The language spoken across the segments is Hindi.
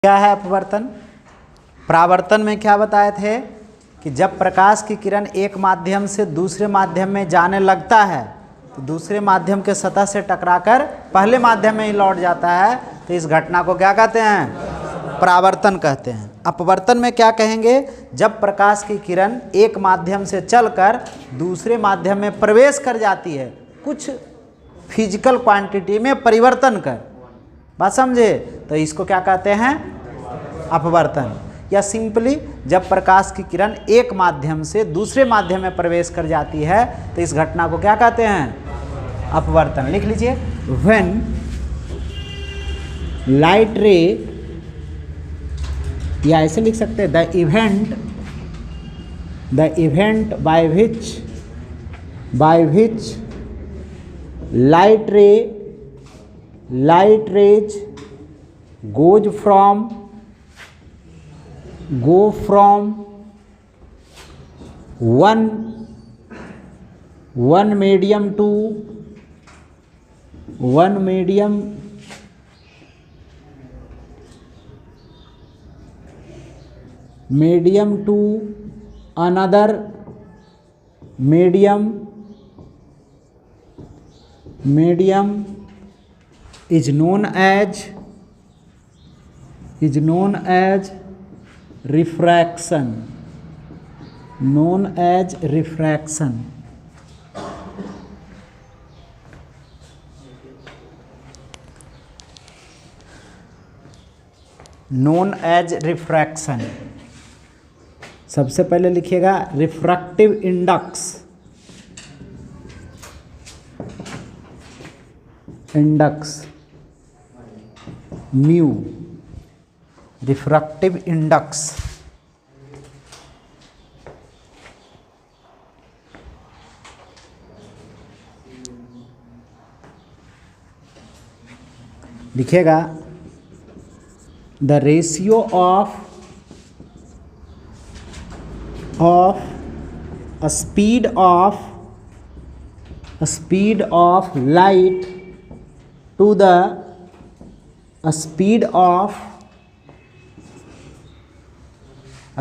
क्या है अपवर्तन? परावर्तन में क्या बताए थे कि जब प्रकाश की किरण एक माध्यम से दूसरे माध्यम में जाने लगता है तो दूसरे माध्यम के सतह से टकराकर पहले माध्यम में ही लौट जाता है, तो इस घटना को क्या कहते हैं? परावर्तन कहते हैं। अपवर्तन में क्या कहेंगे? जब प्रकाश की किरण एक माध्यम से चलकर दूसरे माध्यम में प्रवेश कर जाती है, कुछ फिजिकल क्वांटिटी में परिवर्तन कर, बात समझे, तो इसको क्या कहते हैं? अपवर्तन। या सिंपली जब प्रकाश की किरण एक माध्यम से दूसरे माध्यम में प्रवेश कर जाती है तो इस घटना को क्या कहते हैं? अपवर्तन। लिख लीजिए, व्हेन लाइट रे, या ऐसे लिख सकते हैं, the event by which light rays go from one medium to another medium is known as refraction. Known as refraction. Known as refraction. सबसे पहले लिखिएगा refractive index mu, refractive index. लिखिएगा the ratio of speed of light to the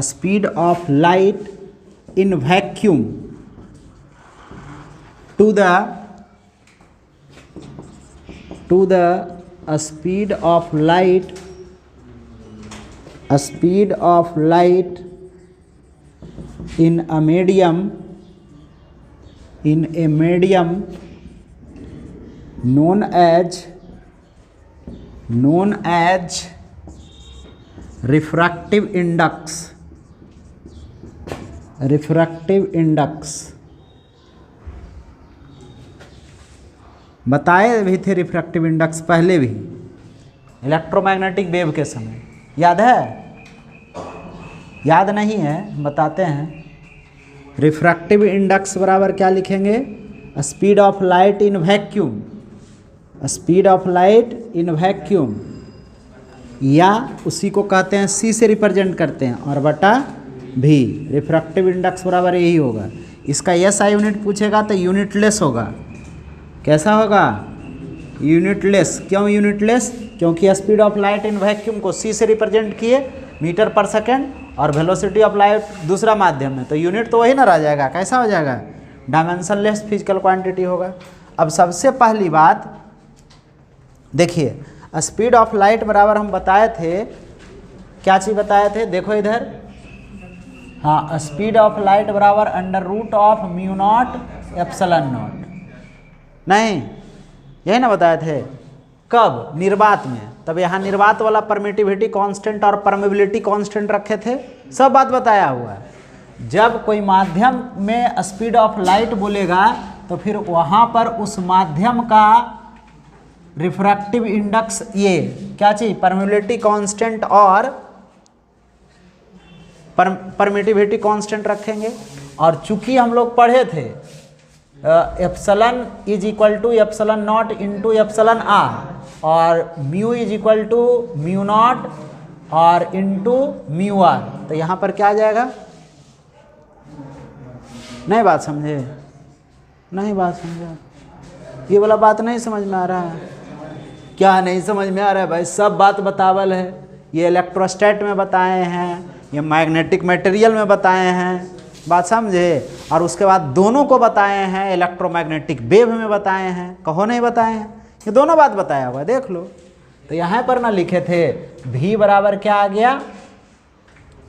speed of light in vacuum to the speed of light in a medium known as refractive index। बताए भी थे रिफ्रैक्टिव इंडेक्स पहले भी, इलेक्ट्रोमैग्नेटिक वेव के समय, याद है? याद नहीं है, बताते हैं। रिफ्रैक्टिव इंडेक्स बराबर क्या लिखेंगे? Speed of light in vacuum, speed of light in vacuum, या उसी को कहते हैं सी से रिप्रेजेंट करते हैं, और बटा भी। रिफ्रैक्टिव इंडेक्स बराबर यही होगा। इसका एसआई यूनिट पूछेगा तो यूनिटलेस होगा। कैसा होगा? यूनिटलेस। क्यों यूनिटलेस? क्योंकि speed of light in vacuum को सी से रिप्रेजेंट किए मीटर पर सेकेंड, और वेलोसिटी ऑफ लाइट दूसरा माध्यम में, तो यूनिट तो वही ना रह जाएगा। कैसा हो जाएगा? डायमेंशनलेस फिजिकल क्वांटिटी होगा। अब सबसे पहली बात देखिए, स्पीड ऑफ लाइट बराबर हम बताए थे, क्या चीज़ बताए थे? देखो इधर, हाँ, स्पीड ऑफ लाइट बराबर under root of mu naught epsilon naught. नहीं, यही ना बताए थे? कब? निर्वात में। तब यहाँ निर्वात वाला परमिटिविटी कांस्टेंट और परमेबिलिटी कांस्टेंट रखे थे, सब बात बताया हुआ है। जब कोई माध्यम में स्पीड ऑफ लाइट बोलेगा तो फिर वहाँ पर उस माध्यम का रिफ्रैक्टिव इंडेक्स, ये क्या चीज? परमिबिलिटी कांस्टेंट और परमिटिविटी कांस्टेंट रखेंगे। और चूंकि हम लोग पढ़े थे epsilon is equal to epsilon naught into epsilon R, और mu is equal to mu naught और इंटू म्यू आर, तो यहाँ पर क्या आ जाएगा? नहीं बात समझे? नहीं बात समझा? ये वाला बात नहीं समझ में आ रहा है? क्या नहीं समझ में आ रहा है भाई? सब बात बतावल है, ये इलेक्ट्रोस्टैट में बताए हैं, ये मैग्नेटिक मटेरियल में बताए हैं, बात समझे। और उसके बाद दोनों को बताए हैं, इलेक्ट्रोमैग्नेटिक वेव में बताए हैं, कहो नहीं बताए हैं, ये दोनों बात बताया हुआ देख लो। तो यहाँ पर ना लिखे थे v बराबर क्या आ गया,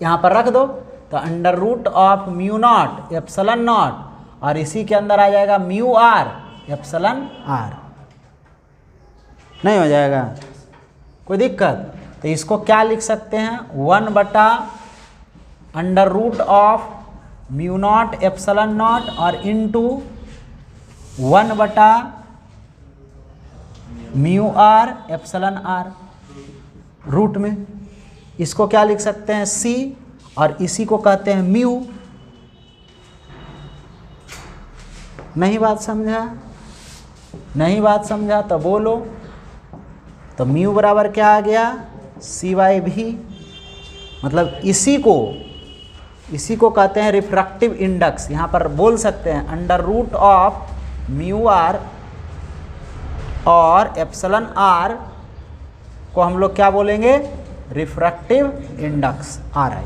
यहाँ पर रख दो, तो under root of mu naught epsilon naught, और इसी के अंदर आ जाएगा म्यू आर एप्सिलॉन आर, नहीं हो जाएगा कोई दिक्कत। तो इसको क्या लिख सकते हैं, 1 बटा under root of mu naught epsilon naught और इनटू 1 बटा mu r epsilon r root में। इसको क्या लिख सकते हैं, c, और इसी को कहते हैं म्यू। नहीं बात समझा, नहीं बात समझा तो बोलो। तो म्यू बराबर क्या आ गया, c/v, मतलब इसी को कहते हैं रिफ्रैक्टिव इंडेक्स। यहाँ पर बोल सकते हैं under root of mu r और एप्सिलॉन आर को हम लोग क्या बोलेंगे, रिफ्रैक्टिव इंडेक्स RI।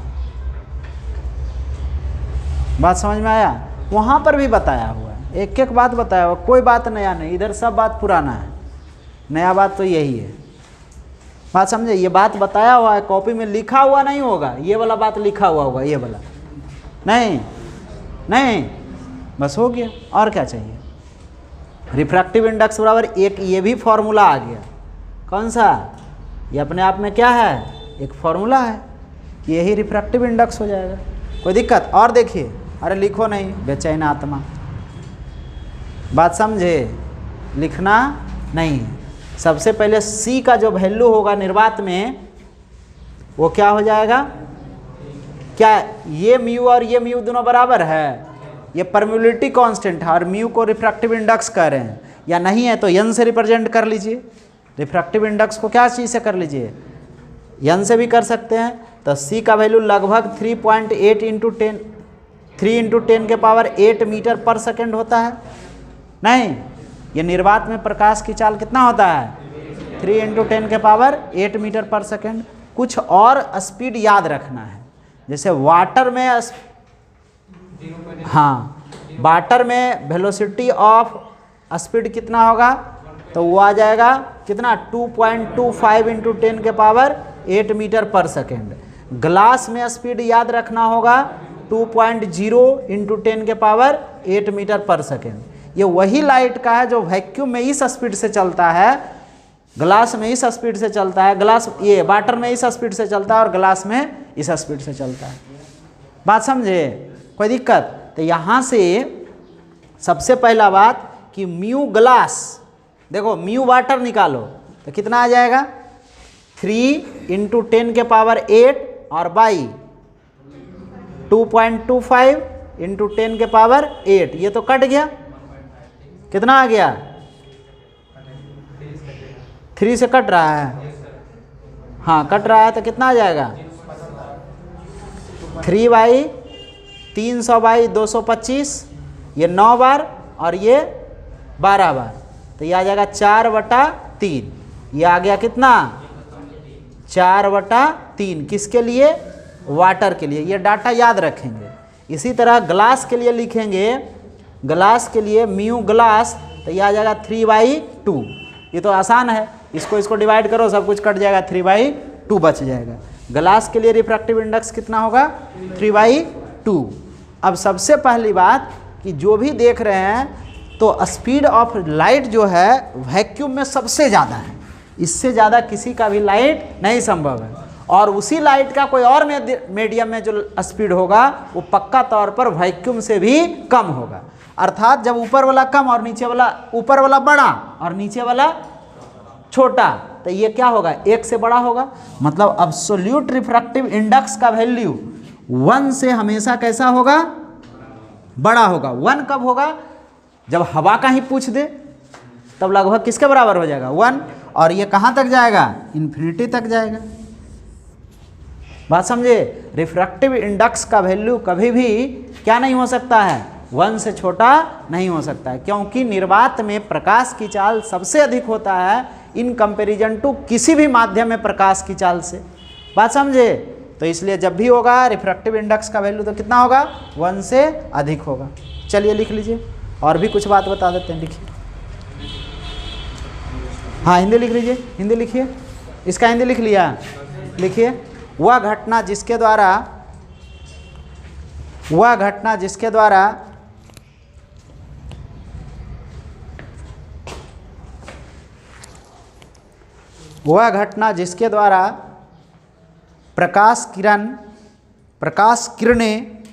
बात समझ में आया, वहाँ पर भी बताया हुआ है, एक एक बात बताया हुआ, कोई बात नया नहीं, इधर सब बात पुराना है, नया बात तो यही है। बात समझे, ये बात बताया हुआ है, कॉपी में लिखा हुआ नहीं होगा, ये वाला बात लिखा हुआ होगा, ये वाला नहीं, बस हो गया, और क्या चाहिए। रिफ्रैक्टिव इंडेक्स बराबर एक ये भी फॉर्मूला आ गया, कौन सा, ये अपने आप में क्या है, एक फॉर्मूला है, यही रिफ्रैक्टिव इंडेक्स हो जाएगा, कोई दिक्कत। और देखिए, अरे लिखो नहीं बेचैन आत्मा, बात समझे, लिखना नहीं है। सबसे पहले C का जो वैल्यू होगा निर्वात में वो क्या हो जाएगा, क्या ये म्यू और ये म्यू दोनों बराबर है, ये परम्यूलेबिलिटी कांस्टेंट है और म्यू को रिफ्रैक्टिव इंडेक्स कह रहे हैं, या नहीं है तो n से रिप्रेजेंट कर लीजिए। रिफ्रैक्टिव इंडेक्स को क्या चीज़ से कर लीजिए, n से भी कर सकते हैं। तो C का वैल्यू लगभग 3.8 इंटू 10, 3 इंटू 10 के पावर 8 मीटर पर सेकेंड होता है। नहीं, ये निर्वात में प्रकाश की चाल कितना होता है, 3 इंटू 10 के पावर 8 मीटर पर सेकेंड। कुछ और स्पीड याद रखना है, जैसे वाटर में वाटर में वेलोसिटी ऑफ स्पीड कितना होगा, तो वो आ जाएगा कितना, 2.25 इंटू 10 के पावर 8 मीटर पर सेकेंड। ग्लास में स्पीड याद रखना होगा 2.0 इंटू 10 के पावर 8 मीटर पर सेकेंड। ये वही लाइट का है जो वैक्यूम में इस स्पीड से चलता है, ग्लास में इस स्पीड से चलता है, ग्लास ये वाटर में इस स्पीड से चलता है और ग्लास में इस स्पीड से चलता है। बात समझे, कोई दिक्कत। तो यहाँ से सबसे पहला बात कि म्यू ग्लास, देखो म्यू वाटर निकालो तो कितना आ जाएगा, 3 इंटू 10 के पावर 8 और बाई 2.25 इंटू 10 के पावर 8, ये तो कट गया, कितना आ गया, 3 से कट रहा है, हाँ कट रहा है, तो कितना आ जाएगा, 3/300/225, ये 9 बार और ये 12 बार, तो ये आ जाएगा 4/3। ये आ गया कितना, 4/3, किसके लिए, वाटर के लिए। ये डाटा याद रखेंगे। इसी तरह ग्लास के लिए लिखेंगे, ग्लास के लिए म्यू ग्लास, तो ये आ जाएगा 3/2। ये तो आसान है, इसको डिवाइड करो, सब कुछ कट जाएगा, 3/2 बच जाएगा। ग्लास के लिए रिफ्रैक्टिव इंडेक्स कितना होगा, 3/2। अब सबसे पहली बात कि जो भी देख रहे हैं तो स्पीड ऑफ लाइट जो है वैक्यूम में सबसे ज़्यादा है, इससे ज़्यादा किसी का भी लाइट नहीं संभव है। और उसी लाइट का कोई और मीडियम में जो स्पीड होगा वो पक्का तौर पर वैक्यूम से भी कम होगा। अर्थात जब ऊपर वाला कम और नीचे वाला, ऊपर वाला बड़ा और नीचे वाला छोटा, तो ये क्या होगा, 1 से बड़ा होगा। मतलब अब्सोल्यूट रिफ्रैक्टिव इंडेक्स का वैल्यू 1 से हमेशा कैसा होगा, बड़ा होगा। 1 कब होगा, जब हवा का ही पूछ दे, तब लगभग किसके बराबर हो जाएगा, 1। और ये कहाँ तक जाएगा, इन्फिनिटी तक जाएगा। बात समझे, रिफ्रैक्टिव इंडेक्स का वैल्यू कभी भी क्या नहीं हो सकता है, 1 से छोटा नहीं हो सकता है, क्योंकि निर्वात में प्रकाश की चाल सबसे अधिक होता है इन कंपैरिजन टू किसी भी माध्यम में प्रकाश की चाल से। बात समझे? तो इसलिए जब भी होगा रिफ्रैक्टिव इंडेक्स का वैल्यू तो कितना होगा, 1 से अधिक होगा। चलिए लिख लीजिए, और भी कुछ बात बता देते हैं, लिखिए। हाँ हिंदी लिख लीजिए, हिंदी लिखिए, इसका हिंदी लिख लिया, लिखिए। वह घटना जिसके द्वारा वह घटना जिसके द्वारा प्रकाश किरणें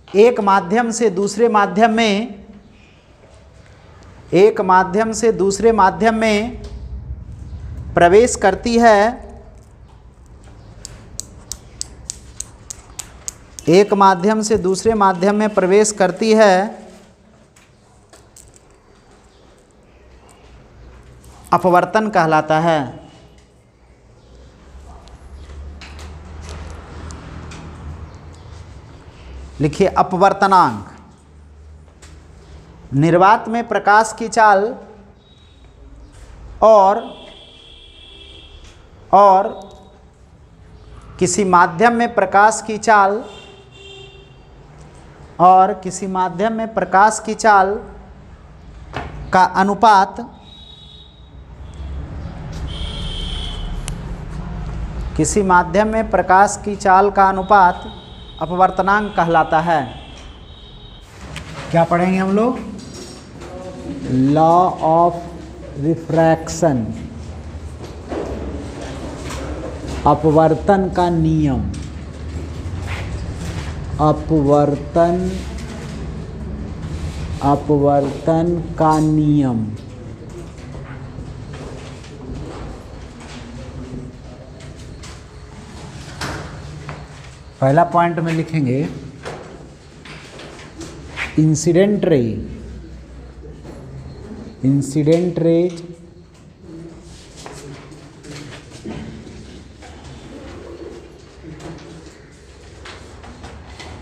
एक माध्यम से दूसरे माध्यम में प्रवेश करती है, एक माध्यम से दूसरे माध्यम में प्रवेश करती है, अपवर्तन कहलाता है। लिखिए अपवर्तनांक। निर्वात में प्रकाश की चाल और किसी माध्यम में प्रकाश की चाल का अनुपात अपवर्तनांक कहलाता है। क्या पढ़ेंगे हम लोग? लॉ ऑफ रिफ्रैक्शन, अपवर्तन का नियम, अपवर्तन का नियम। पहला पॉइंट में लिखेंगे incident rays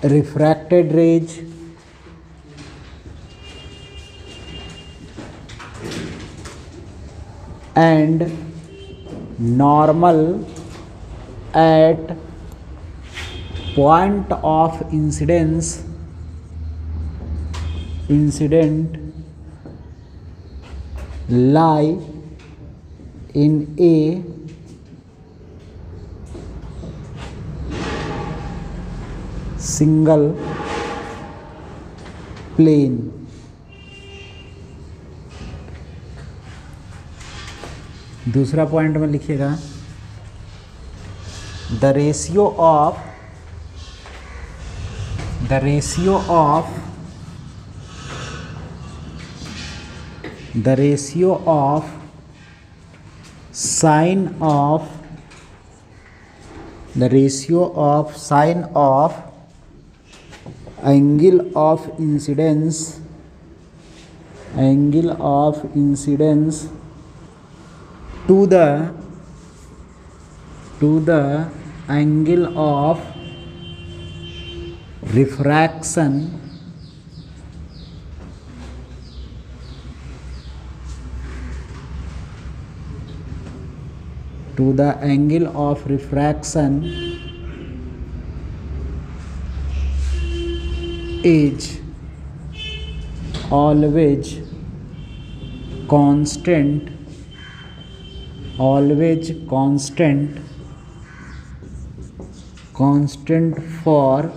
refracted rays and normal at point of incident lie in a single plane। दूसरा पॉइंट में लिखिएगा the ratio of sine of angle of incidence to the angle of refraction is always constant for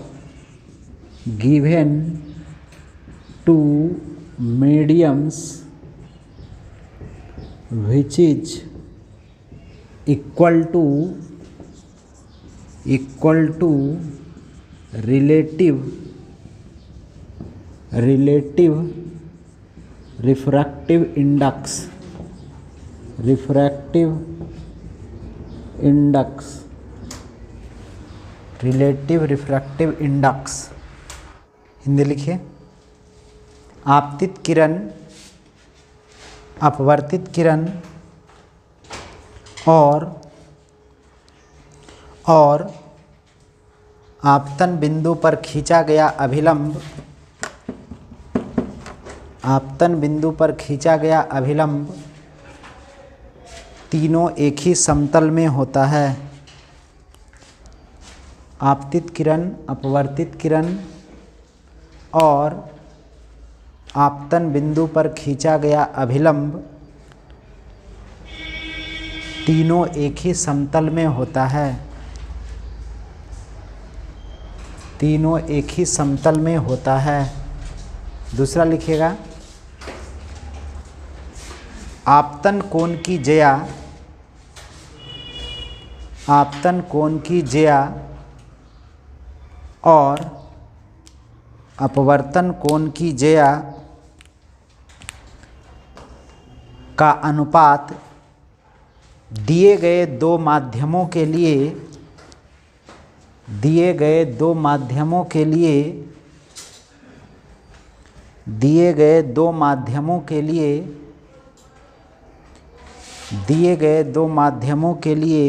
given two mediums which is equal to relative refractive index relative refractive index. Hindi लिखिए आपतित किरण, अपवर्तित किरण और आपतन बिंदु पर खींचा गया अभिलंब तीनों एक ही समतल में होता है। आपतित किरण, अपवर्तित किरण और आपतन बिंदु पर खींचा गया अभिलंब तीनों एक ही समतल में होता है। तीनों एक ही समतल में होता है। दूसरा लिखिएगा, आपतन कोण की ज्या, आपतन कोण की ज्या और अपवर्तन कोण की ज्या का अनुपात दिए गए दो माध्यमों के लिए, दिए गए दो माध्यमों के लिए, दिए गए दो माध्यमों के लिए, दिए गए दो माध्यमों के लिए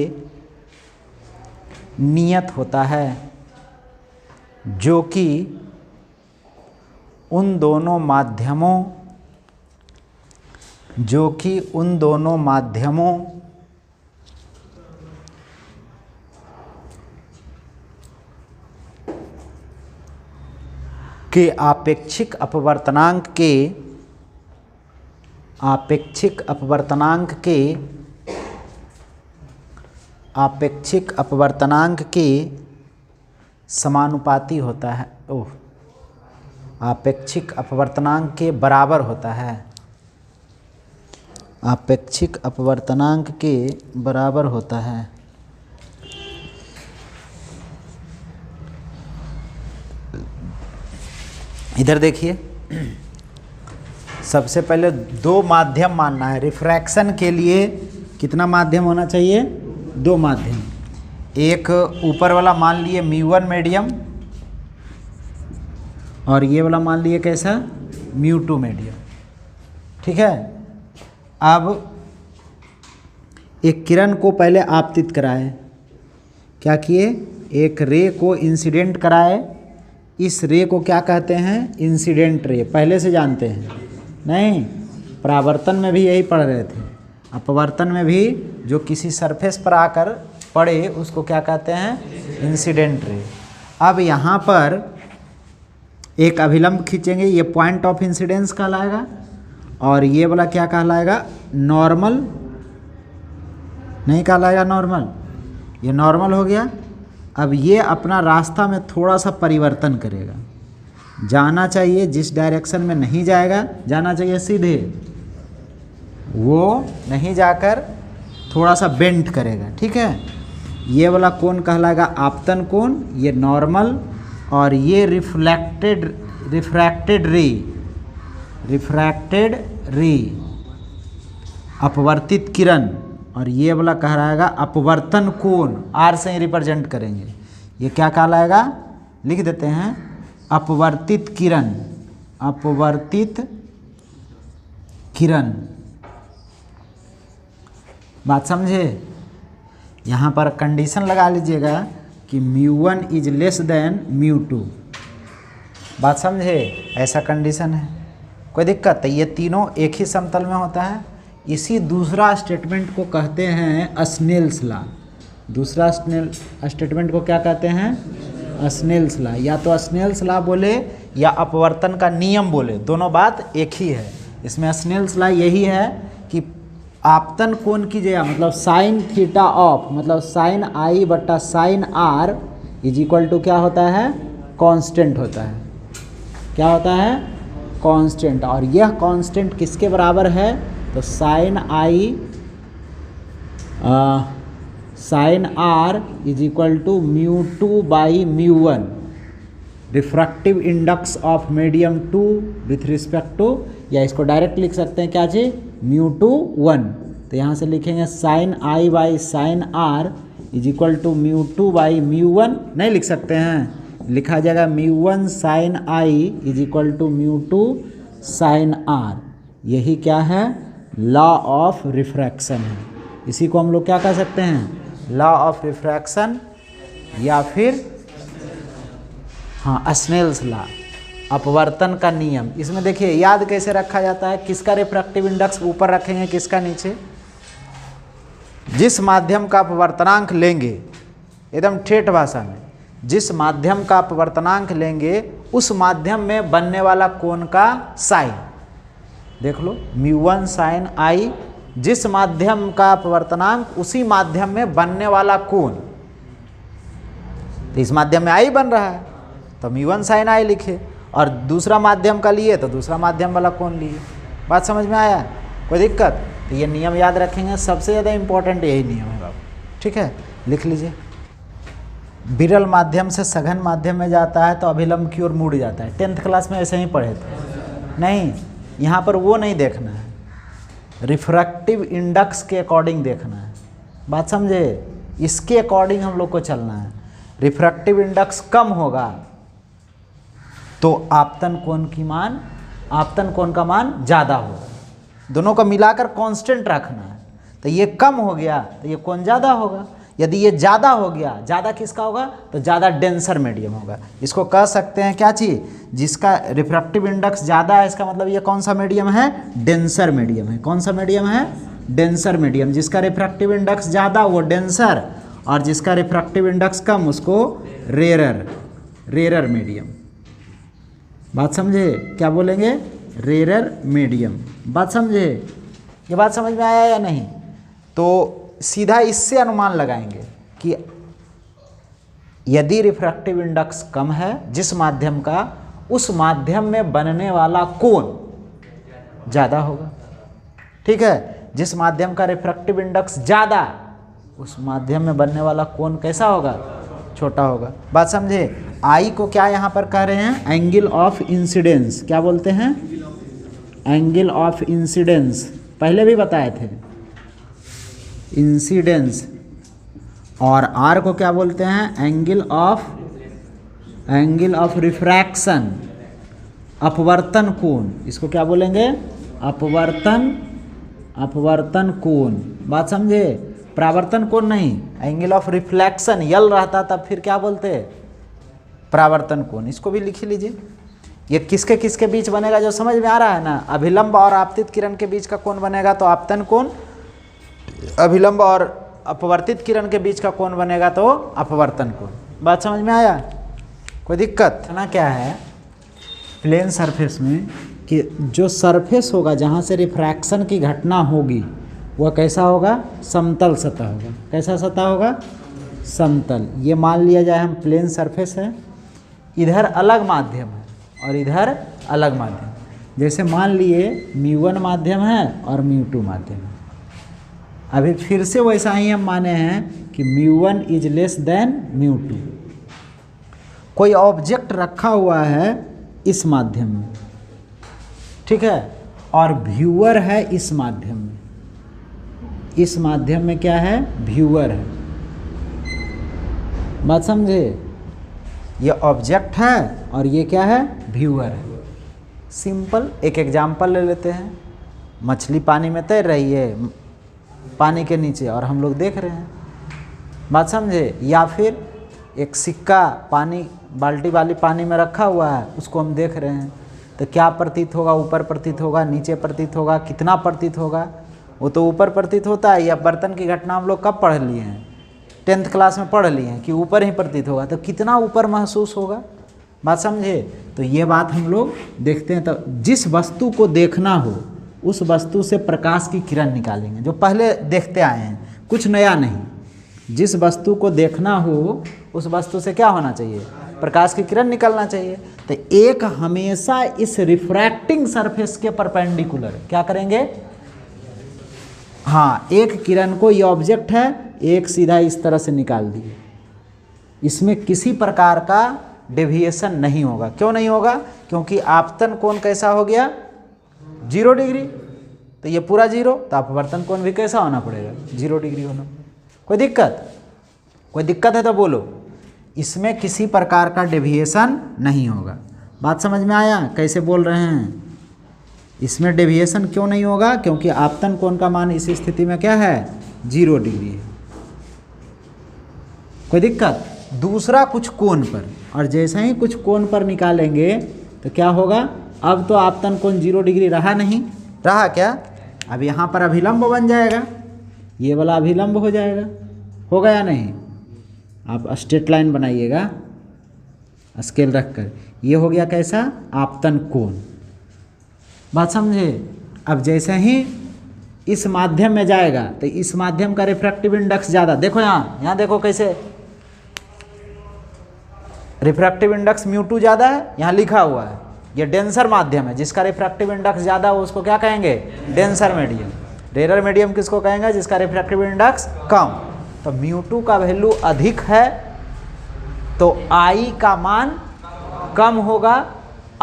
नियत होता है, जो कि उन दोनों माध्यमों, जो कि उन दोनों माध्यमों के आपेक्षिक अपवर्तनांक के, आपेक्षिक अपवर्तनांक के, आपेक्षिक अपवर्तनांक के समानुपाती होता है। आपेक्षिक अपवर्तनांक के बराबर होता है। आपेक्षिक अपवर्तनांक के बराबर होता है। इधर देखिए, सबसे पहले दो माध्यम मानना है। रिफ्रैक्शन के लिए कितना माध्यम होना चाहिए? दो माध्यम। एक ऊपर वाला मान लिए μ1 मीडियम और ये वाला मान लिए कैसा? μ2 मीडियम। ठीक है। अब एक किरण को पहले आपतित कराए, क्या किए? एक रे को इंसिडेंट कराए। इस रे को क्या कहते हैं? Incident ray. पहले से जानते हैं? नहीं, परावर्तन में भी यही पढ़ रहे थे। अपवर्तन में भी जो किसी सरफेस पर आकर पड़े उसको क्या कहते हैं? Incident ray. अब यहाँ पर एक अभिलंब खींचेंगे, ये पॉइंट ऑफ इंसिडेंस कहलाएगा और ये वाला क्या कहलाएगा? नॉर्मल। नहीं कहलाएगा नॉर्मल, ये नॉर्मल हो गया। अब ये अपना रास्ता में थोड़ा सा परिवर्तन करेगा, जाना चाहिए जिस डायरेक्शन में नहीं जाएगा, जाना चाहिए सीधे, वो नहीं जाकर थोड़ा सा बेंट करेगा। ठीक है। ये वाला कोण कहलाएगा आपतन कोण, ये नॉर्मल, और ये रिफ्रैक्टेड रे, रिफ्रैक्टेड रे, अपवर्तित किरण, और ये वाला कहलाएगा अपवर्तन कोण। आर से ही रिप्रेजेंट करेंगे। ये क्या कहलाएगा? लिख देते हैं, अपवर्तित किरण, अपवर्तित किरण। बात समझे? यहाँ पर कंडीशन लगा लीजिएगा कि μ1 इज लेस देन μ2। बात समझे? ऐसा कंडीशन है, कोई दिक्कत? ये तीनों एक ही समतल में होता है। इसी दूसरा स्टेटमेंट को कहते हैं स्नेल्स लॉ। दूसरा स्टेटमेंट को क्या कहते हैं? Snell's law. या तो स्नेल्स लॉ बोले या अपवर्तन का नियम बोले, दोनों बात एक ही है। इसमें स्नेल्स लॉ यही है कि आपतन कोण की ज्या मतलब साइन थीटा ऑफ, मतलब साइन आई बट्टा sine are is equal to क्या होता है? कांस्टेंट होता है। क्या होता है? कांस्टेंट। और यह कांस्टेंट किसके बराबर है? तो sine I sine are is equal to μ2 by μ1, refractive index of medium 2 with respect to, या इसको डायरेक्ट लिख सकते हैं क्या जी? μ2 1। तो यहाँ से लिखेंगे sine I by sine are is equal to μ2 by μ1। नहीं लिख सकते हैं, लिखा जाएगा μ1 sine I is equal to μ2 sine R. यही क्या है? लॉ ऑफ रिफ्रैक्शन है। इसी को हम लोग क्या कह सकते हैं? लॉ ऑफ रिफ्रैक्शन, या फिर हाँ स्नेल्स लॉ, अपवर्तन का नियम। इसमें देखिए याद कैसे रखा जाता है, किसका रिफ्रैक्टिव इंडेक्स ऊपर रखेंगे, किसका नीचे। जिस माध्यम का अपवर्तनांक लेंगे, एकदम ठेठ भाषा में, जिस माध्यम का अपवर्तनांक लेंगे उस माध्यम में बनने वाला कोण का साइन। देख लो, μ1 sin I, जिस माध्यम का अपवर्तनांक उसी माध्यम में बनने वाला कोण। तो इस माध्यम में I बन रहा है तो μ1 sin I लिखे, और दूसरा माध्यम का लिए तो दूसरा माध्यम वाला कोण लिए। बात समझ में आया? कोई दिक्कत? तो ये नियम याद रखेंगे, सबसे ज़्यादा इंपॉर्टेंट यही नियम है बाबू। ठीक है, लिख लीजिए। विरल माध्यम से सघन माध्यम में जाता है तो अभिलंब की ओर मुड़ जाता है। 10th क्लास में ऐसे ही पढ़े थे। नहीं, यहाँ पर वो नहीं देखना है, रिफ्रैक्टिव इंडेक्स के अकॉर्डिंग देखना है। बात समझे? इसके अकॉर्डिंग हम लोग को चलना है। रिफ्रैक्टिव इंडेक्स कम होगा तो आपतन कोण की मान, आपतन कोण का मान ज़्यादा होगा। दोनों को मिलाकर कांस्टेंट रखना है। तो ये कम हो गया तो ये कोण ज़्यादा होगा। यदि ये ज़्यादा हो गया, ज़्यादा किसका होगा? तो ज़्यादा डेंसर मीडियम होगा। इसको कह सकते हैं क्या चीज़? जिसका रिफ्रैक्टिव इंडेक्स ज़्यादा है, इसका मतलब ये कौन सा मीडियम है? डेंसर मीडियम है। कौन सा मीडियम है? Denser medium. जिसका रिफ्रैक्टिव इंडेक्स ज़्यादा वो डेंसर, और जिसका रिफ्रैक्टिव इंडेक्स कम उसको रेरर, रेरर मीडियम। बात समझे? क्या बोलेंगे? Rarer medium. बात समझे? ये बात समझ में आया या नहीं? तो सीधा इससे अनुमान लगाएंगे कि यदि रिफ्रैक्टिव इंडेक्स कम है जिस माध्यम का, उस माध्यम में बनने वाला कोण ज़्यादा होगा। ठीक है, जिस माध्यम का रिफ्रैक्टिव इंडेक्स ज़्यादा, उस माध्यम में बनने वाला कोण कैसा होगा? छोटा होगा। बात समझे? आई को क्या यहाँ पर कह रहे हैं? Angle of incidence. क्या बोलते हैं? Angle of incidence. पहले भी बताए थे, इंसिडेंस। और आर को क्या बोलते हैं? एंगल ऑफ रिफ्रैक्शन, अपवर्तन कोण। इसको क्या बोलेंगे? अपवर्तन कोण। बात समझे? परावर्तन कोण नहीं, एंगल ऑफ रिफ्लेक्शन यल रहता तब फिर क्या बोलते? परावर्तन कोण। इसको भी लिख लीजिए। ये किसके किसके बीच बनेगा जो समझ में आ रहा है ना? अभिलंब और आपतित किरण के बीच का कोण बनेगा तो आपतन कोण, अभिलंब और अपवर्तित किरण के बीच का कोण बनेगा तो अपवर्तन कोण। बात समझ में आया? कोई दिक्कत ना? क्या है प्लेन सरफेस में कि जो सरफेस होगा जहाँ से रिफ्रैक्शन की घटना होगी वह कैसा होगा? समतल सतह होगा। कैसा सतह होगा? समतल। ये मान लिया जाए हम प्लेन सरफेस है, इधर अलग माध्यम है और इधर अलग माध्यम। जैसे मान लिए μ1 माध्यम है और μ2 माध्यम है। अभी फिर से वैसा ही हम माने हैं कि μ1 इज लेस देन μ2। कोई ऑब्जेक्ट रखा हुआ है इस माध्यम में, ठीक है, और व्यूअर है इस माध्यम में। इस माध्यम में क्या है? व्यूअर है। बात समझे? ये ऑब्जेक्ट है और ये क्या है? व्यूअर है। सिंपल एक एग्जाम्पल ले लेते हैं। मछली पानी में तैर रही है, पानी के नीचे, और हम लोग देख रहे हैं। बात समझे? या फिर एक सिक्का पानी, बाल्टी वाली पानी में रखा हुआ है, उसको हम देख रहे हैं। तो क्या प्रतीत होगा? ऊपर प्रतीत होगा, नीचे प्रतीत होगा, कितना प्रतीत होगा? वो तो ऊपर प्रतीत होता है। या बर्तन की घटना हम लोग कब पढ़ लिए हैं? 10th क्लास में पढ़ लिए हैं कि ऊपर ही प्रतीत होगा। तो कितना ऊपर महसूस होगा? बात समझे? तो ये बात हम लोग देखते हैं। तो जिस वस्तु को देखना हो उस वस्तु से प्रकाश की किरण निकालेंगे, जो पहले देखते आए हैं, कुछ नया नहीं। जिस वस्तु को देखना हो उस वस्तु से क्या होना चाहिए? प्रकाश की किरण निकलना चाहिए। तो एक हमेशा इस रिफ्रैक्टिंग सरफेस के परपेंडिकुलर क्या करेंगे? हाँ, एक किरण को, ये ऑब्जेक्ट है, एक सीधा इस तरह से निकाल दिए। इसमें किसी प्रकार का डेविएशन नहीं होगा। क्यों नहीं होगा? क्योंकि आपतन कोण कैसा हो गया? 0 डिग्री। तो ये पूरा 0, तो अपवर्तन कोण भी कैसा होना पड़ेगा? 0 डिग्री होना। कोई दिक्कत? कोई दिक्कत है तो बोलो। इसमें किसी प्रकार का डेविएशन नहीं होगा। बात समझ में आया? कैसे बोल रहे हैं? इसमें डेविएशन क्यों नहीं होगा? क्योंकि आपतन कोण का मान इस स्थिति में क्या है? 0 डिग्री है। कोई दिक्कत? दूसरा कुछ कोण पर, और जैसे ही कुछ कोण पर निकालेंगे तो क्या होगा? अब तो आपतन कोण 0 डिग्री रहा नहीं। रहा क्या? अब यहाँ पर अभिलंब बन जाएगा, ये वाला अभिलंब हो जाएगा। होगा या नहीं? आप स्ट्रेट लाइन बनाइएगा। स्केल रखकर। ये हो गया कैसा, आपतन कोण। बात समझे। अब जैसे ही इस माध्यम में जाएगा तो इस माध्यम का रिफ्रैक्टिव इंडेक्स ज़्यादा, देखो यहाँ देखो कैसे रिफ्रैक्टिव इंडेक्स μ2 ज़्यादा है, यहाँ लिखा हुआ है। ये डेंसर माध्यम है, जिसका रिफ्रैक्टिव इंडेक्स ज़्यादा हो उसको क्या कहेंगे, डेंसर मीडियम। रेयर मीडियम किसको कहेंगे, जिसका रिफ्रैक्टिव इंडेक्स कम। तो μ2 का वैल्यू अधिक है तो I का मान कम होगा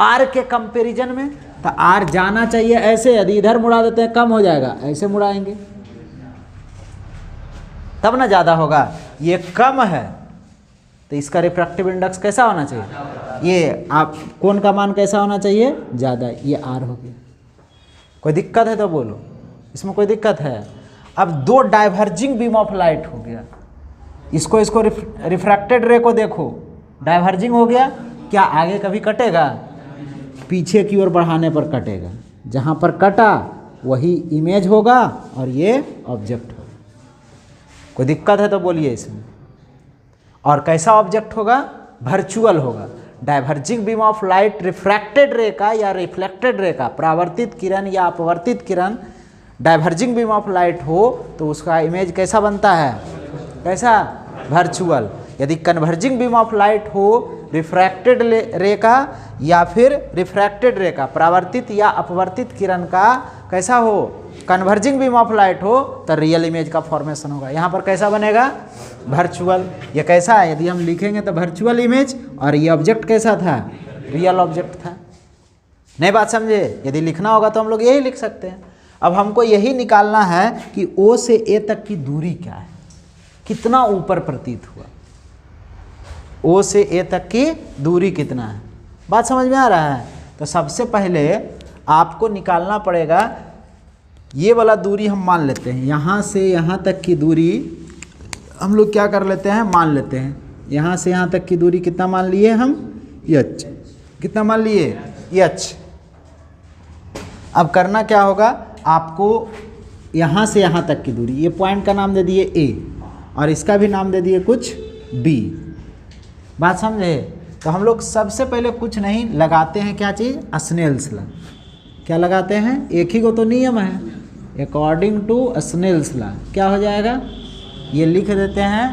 R के कंपैरिजन में। तो R जाना चाहिए ऐसे, यदि इधर मुड़ा देते हैं कम हो जाएगा, ऐसे मुड़ाएंगे तब ना ज़्यादा होगा। ये कम है तो इसका रिफ्रैक्टिव इंडेक्स कैसा होना चाहिए, ये आप कोण का मान कैसा होना चाहिए, ज़्यादा। ये R हो गया। कोई दिक्कत है तो बोलो, इसमें कोई दिक्कत है। अब दो डाइवर्जिंग बीम ऑफ लाइट हो गया, इसको रिफ्रैक्टेड रे को देखो, डाइवर्जिंग हो गया, क्या आगे कभी कटेगा, पीछे की ओर बढ़ाने पर कटेगा। जहाँ पर कटा वही इमेज होगा और ये ऑब्जेक्ट होगा। कोई दिक्कत है तो बोलिए इसमें। और कैसा ऑब्जेक्ट होगा, वर्चुअल होगा। Diverging beam of light refracted रे का या रिफ्लेक्टेड रे का, परावर्तित किरण या अपवर्तित किरण डाइवर्जिंग बीम ऑफ लाइट हो तो उसका इमेज कैसा बनता है, कैसा, वर्चुअल। यदि कन्वर्जिंग बीम ऑफ लाइट हो रिफ्रैक्टेड रे का या फिर रिफ्रैक्टेड रे का, परावर्तित या अपवर्तित किरण का कैसा हो, कन्वर्जिंग बीम ऑफ लाइट हो, तो रियल इमेज का फॉर्मेशन होगा। यहाँ पर कैसा बनेगा, वर्चुअल। ये कैसा है, यदि हम लिखेंगे तो वर्चुअल इमेज, और ये ऑब्जेक्ट कैसा था, रियल ऑब्जेक्ट था। नहीं बात समझे। यदि लिखना होगा तो हम लोग यही लिख सकते हैं। अब हमको यही निकालना है कि O से A तक की दूरी क्या है, कितना ऊपर प्रतीत हुआ, O से A तक की दूरी कितना है। बात समझ में आ रहा है। तो सबसे पहले आपको निकालना पड़ेगा, ये वाला दूरी हम मान लेते हैं, यहाँ से यहाँ तक की दूरी हम लोग क्या कर लेते हैं, मान लेते हैं। यहाँ से यहाँ तक की दूरी कितना मान लिए हम, h। कितना मान लिए, h। अब करना क्या होगा, आपको यहाँ से यहाँ तक की दूरी, ये पॉइंट का नाम दे दिए A और इसका भी नाम दे दिए कुछ B। बात समझे। तो हम लोग सबसे पहले कुछ नहीं लगाते हैं, क्या चीज़, स्नेल्स लॉ। क्या लगाते हैं, एक ही को तो नियम है, अकॉर्डिंग टू स्नेल्स लॉ क्या हो जाएगा, ये लिख देते हैं।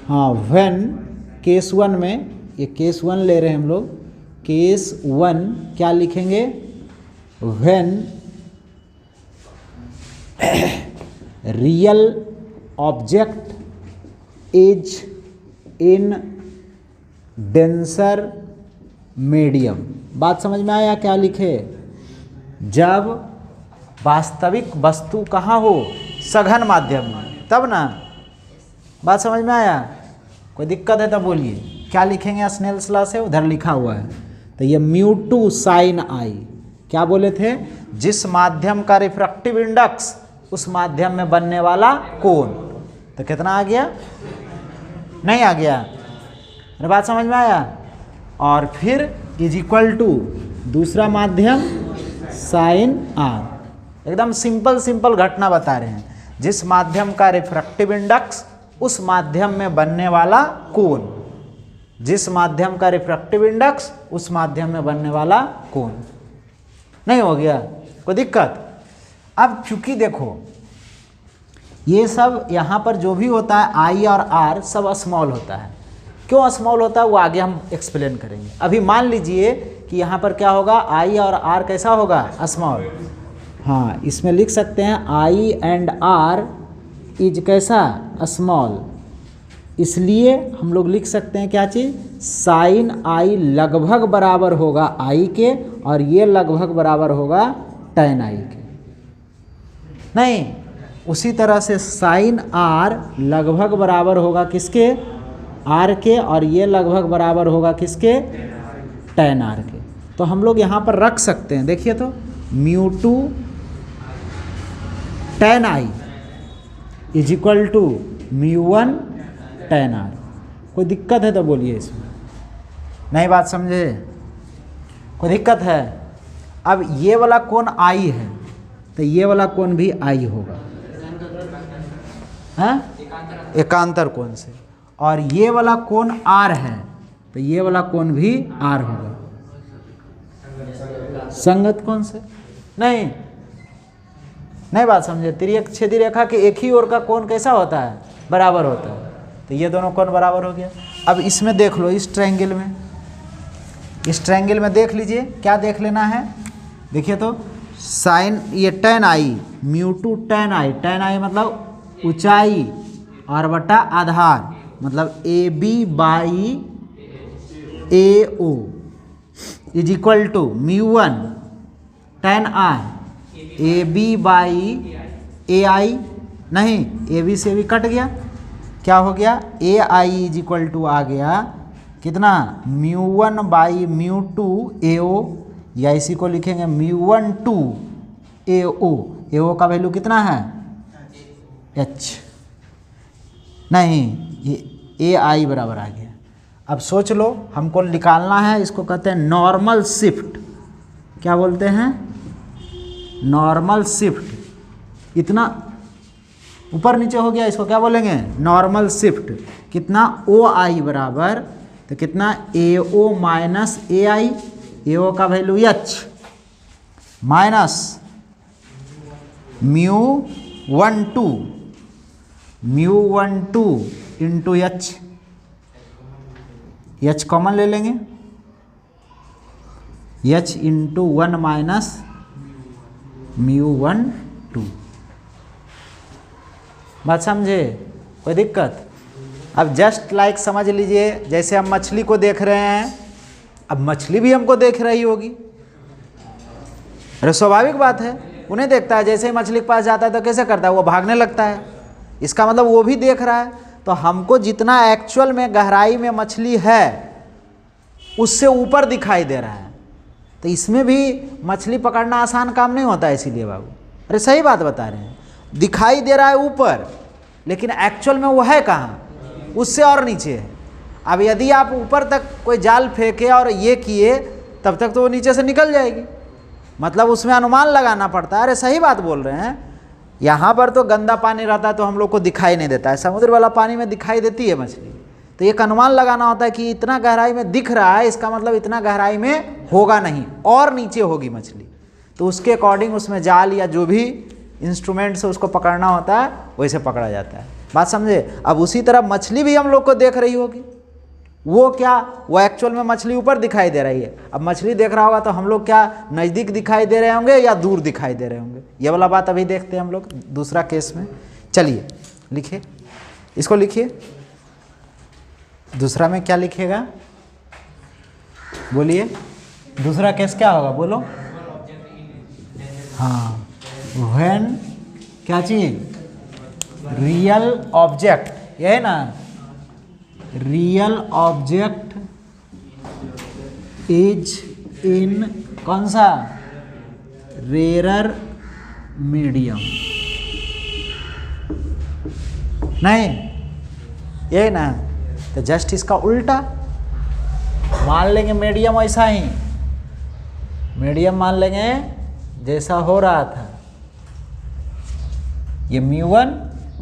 हाँ, व्हेन केस 1 में, ये केस 1 ले रहे हैं हम लोग, केस 1 क्या लिखेंगे, when real object is in denser medium. बात समझ में आया, क्या लिखे, जब वास्तविक वस्तु कहाँ हो, सघन माध्यम में, तब ना। बात समझ में आया। कोई दिक्कत है तो बोलिए। क्या लिखेंगे स्नेल्स लॉ से, उधर लिखा हुआ है। तो ये μ2 sin I, क्या बोले थे, जिस माध्यम का रिफ्रैक्टिव इंडेक्स उस माध्यम में बनने वाला कोण। तो कितना आ गया, नहीं आ गया, अरे बात समझ में आया। और फिर इज इक्वल टू दूसरा माध्यम sin R। एकदम सिंपल घटना बता रहे हैं, जिस माध्यम का रिफ्रैक्टिव इंडेक्स उस माध्यम में बनने वाला कोण, जिस माध्यम का रिफ्रैक्टिव इंडेक्स उस माध्यम में बनने वाला कोण। नहीं हो गया, कोई दिक्कत। अब चूंकि देखो ये सब यहाँ पर जो भी होता है I और R सब स्मॉल होता है। क्यों स्मॉल होता है वो आगे हम एक्सप्लेन करेंगे। अभी मान लीजिए कि यहाँ पर क्या होगा, I और R कैसा होगा, स्मॉल। हाँ, इसमें लिख सकते हैं I एंड R इज कैसा, स्मॉल। इसलिए हम लोग लिख सकते हैं क्या चीज़, साइन I लगभग बराबर होगा I के, और ये लगभग बराबर होगा tan I के। नहीं, उसी तरह से साइन R लगभग बराबर होगा किसके, R के, और ये लगभग बराबर होगा किसके, tan R के। तो हम लोग यहाँ पर रख सकते हैं, देखिए तो μ2 tan I is equal to μ1 tan R। कोई दिक्कत है तो बोलिए इसमें। नहीं बात समझे, कोई दिक्कत है। अब ये वाला कोण I है तो ये वाला कोण भी I होगा, हाँ, एकांतर कोण से। और ये वाला कोण R है तो ये वाला कोण भी R होगा। संगत कोण से नहीं, नहीं बात समझे। तिर्यक छेदी रेखा के एक ही ओर का कोण कैसा होता है, बराबर होता है। तो ये दोनों कोण बराबर हो गया। अब इसमें देख लो, इस ट्रायंगल में, इस ट्रायंगल में देख लीजिए क्या देख लेना है। देखिए तो साइन ये tan i μ2 tan i, tan i मतलब ऊंचाई और बटा आधार, मतलब AB by AO is equal to μ1 tan i AB by AI, नहीं AB से भी कट गया, क्या हो गया AI इज इक्वल टू आ गया कितना μ1 बाई μ2 AO, या इसी को लिखेंगे μ1 2 AO। AO का वैल्यू कितना है H, नहीं ये AI बराबर आ गया। अब सोच लो, हमको निकालना है, इसको कहते हैं नॉर्मल शिफ्ट। क्या बोलते हैं, नॉर्मल शिफ्ट। इतना ऊपर नीचे हो गया, इसको क्या बोलेंगे नॉर्मल शिफ्ट। कितना OI बराबर, तो कितना AO माइनस AI, AO का value H minus μ12 into H, H common ले लेंगे, H इंटू 1 माइनस μ12। बात समझे, कोई दिक्कत। अब जस्ट लाइक समझ लीजिए, जैसे हम मछली को देख रहे हैं, अब मछली भी हमको देख रही होगी। अरे स्वाभाविक बात है, उन्हें देखता है, जैसे ही मछली के पास जाता है तो कैसे करता है, वो भागने लगता है। इसका मतलब वो भी देख रहा है। तो हमको जितना एक्चुअल में गहराई में मछली है उससे ऊपर दिखाई दे रहा है। तो इसमें भी मछली पकड़ना आसान काम नहीं होता है, इसीलिए बाबू। अरे सही बात बता रहे हैं, दिखाई दे रहा है ऊपर, लेकिन एक्चुअल में वो है कहाँ, उससे और नीचे है। अब यदि आप ऊपर तक कोई जाल फेंके और ये किए, तब तक तो वो नीचे से निकल जाएगी। मतलब उसमें अनुमान लगाना पड़ता है। अरे सही बात बोल रहे हैं। यहाँ पर तो गंदा पानी रहता है तो हम लोग को दिखाई नहीं देता है, समुद्र वाला पानी में दिखाई देती है मछली। तो एक अनुमान लगाना होता है कि इतना गहराई में दिख रहा है, इसका मतलब इतना गहराई में होगा नहीं, और नीचे होगी मछली। तो उसके अकॉर्डिंग उसमें जाल या जो भी इंस्ट्रूमेंट से उसको पकड़ना होता है, वैसे पकड़ा जाता है। बात समझे। अब उसी तरह मछली भी हम लोग को देख रही होगी। वो क्या, वो एक्चुअल में मछली ऊपर दिखाई दे रही है। अब मछली देख रहा होगा तो हम लोग क्या नज़दीक दिखाई दे रहे होंगे या दूर दिखाई दे रहे होंगे, ये वाला बात अभी देखते हैं हम लोग दूसरा केस में। चलिए लिखिए, इसको लिखिए। दूसरा में क्या लिखिएगा, बोलिए। दूसरा केस क्या होगा, बोलो। हाँ, व्हेन क्या चीज, रियल ऑब्जेक्ट, ये है ना, रियल ऑब्जेक्ट इज इन कौन सा, रेरर मीडियम। नहीं ये ना, तो जस्ट इसका उल्टा मान लेंगे। मीडियम ऐसा ही, मीडियम मान लेंगे जैसा हो रहा था, ये μ1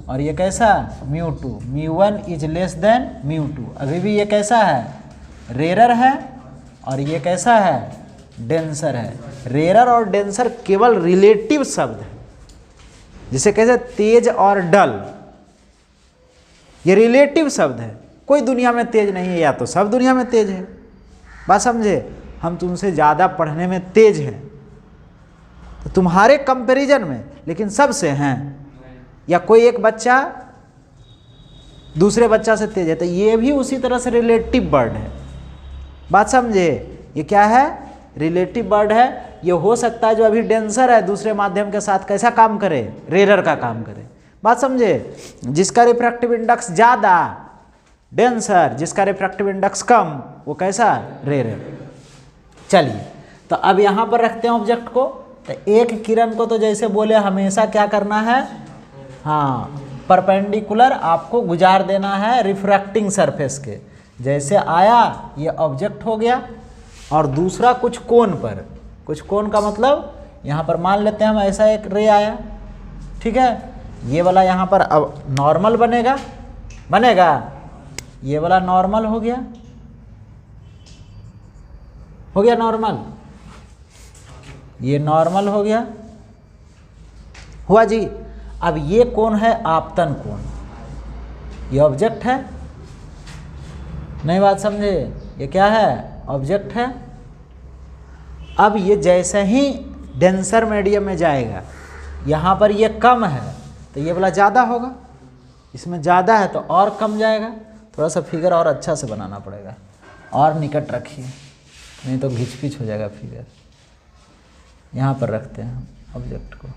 और ये कैसा μ2। μ1 इज लेस देन μ2। अभी भी ये कैसा है, रेरर है, और ये कैसा है, डेंसर है। रेरर और डेंसर केवल रिलेटिव शब्द है। जिसे कैसे तेज और डल, ये रिलेटिव शब्द है। कोई दुनिया में तेज नहीं है, या तो सब दुनिया में तेज है। बात समझे। हम तुमसे ज़्यादा पढ़ने में तेज हैं तो तुम्हारे कंपैरिजन में, लेकिन सबसे हैं। या कोई एक बच्चा दूसरे बच्चा से तेज है, तो ये भी उसी तरह से रिलेटिव वर्ड है। बात समझे। ये क्या है, रिलेटिव वर्ड है। ये हो सकता है जो अभी डेंसर है दूसरे माध्यम के साथ कैसा काम करे, रेरर का काम करे। बात समझे। जिसका रिफ्रैक्टिव इंडेक्स ज़्यादा डेंसर, जिसका रिफ्रैक्टिव इंडेक्स कम वो कैसा, रेरर। चलिए, तो अब यहाँ पर रखते हैं ऑब्जेक्ट को। तो एक किरण को तो जैसे बोले हमेशा क्या करना है, हाँ, परपेंडिकुलर आपको गुजार देना है रिफ्रैक्टिंग सरफेस के। जैसे आया ये ऑब्जेक्ट हो गया, और दूसरा कुछ कोण पर, कुछ कोण का मतलब यहाँ पर मान लेते हैं हम ऐसा एक रे आया, ठीक है। ये वाला यहाँ पर अब नॉर्मल बनेगा, ये वाला नॉर्मल हो गया, हो गया नॉर्मल, ये नॉर्मल हो गया, हुआ जी। अब ये कौन है? आपतन कोण, ये ऑब्जेक्ट है, नहीं बात समझे? ये क्या है? ऑब्जेक्ट है। अब ये जैसे ही डेंसर मीडियम में जाएगा, यहाँ पर ये कम है तो ये वाला ज़्यादा होगा, इसमें ज़्यादा है तो और कम जाएगा। थोड़ा सा फिगर और अच्छा से बनाना पड़ेगा, और निकट रखिए, नहीं तो घिच पिच हो जाएगा फिगर। यहाँ पर रखते हैं ऑब्जेक्ट को,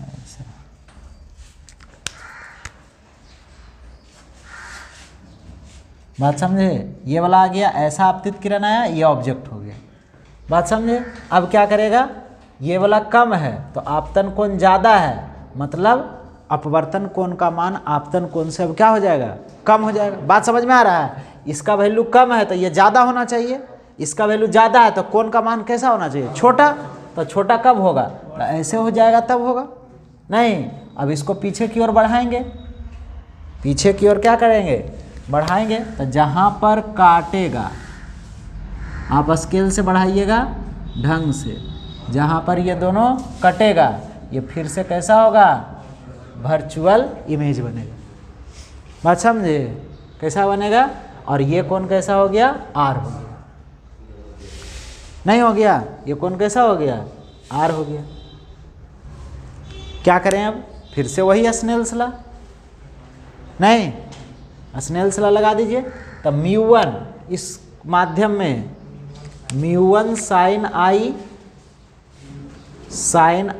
ऐसा। बात समझे? ये वाला आ गया, ऐसा आपतित किरण आया, ये ऑब्जेक्ट हो गया। बात समझे? अब क्या करेगा? ये वाला कम है तो आपतन कोण ज़्यादा है, मतलब अपवर्तन कोण का मान आपतन कोण से अब क्या हो जाएगा? कम हो जाएगा। बात समझ में आ रहा है? इसका वैल्यू कम है तो ये ज़्यादा होना चाहिए, इसका वैल्यू ज़्यादा है तो कोण का मान कैसा होना चाहिए? छोटा। तो छोटा कब होगा? तो ऐसे हो जाएगा तब होगा। नहीं, अब इसको पीछे की ओर बढ़ाएंगे, पीछे की ओर क्या करेंगे? बढ़ाएंगे। तो जहाँ पर काटेगा आप स्केल से बढ़ाइएगा ढंग से, जहाँ पर ये दोनों कटेगा ये फिर से कैसा होगा? वर्चुअल इमेज बनेगा। बात समझे? कैसा बनेगा? और ये कोण कैसा हो गया? आर हो गया, नहीं हो गया? ये कोण कैसा हो गया? आर हो गया। क्या करें अब? फिर से वही स्नेल्स लॉ, नहीं स्नेल्स लॉ लगा दीजिए। तो μ1 इस माध्यम में μ1 sine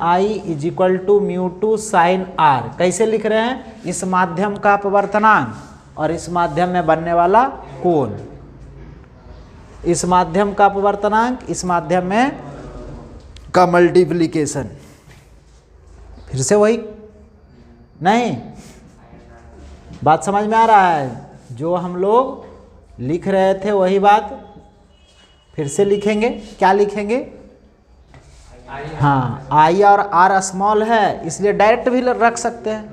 I is equal to μ2 sine R. कैसे लिख रहे हैं? इस माध्यम का अपवर्तनांक और इस माध्यम में बनने वाला कोण, इस माध्यम का अपवर्तनांक, इस माध्यम में का मल्टीप्लिकेशन। फिर से वही, नहीं बात समझ में आ रहा है? जो हम लोग लिख रहे थे वही बात फिर से लिखेंगे। क्या लिखेंगे? हाँ, आई और आर स्मॉल है इसलिए डायरेक्ट भी रख सकते हैं,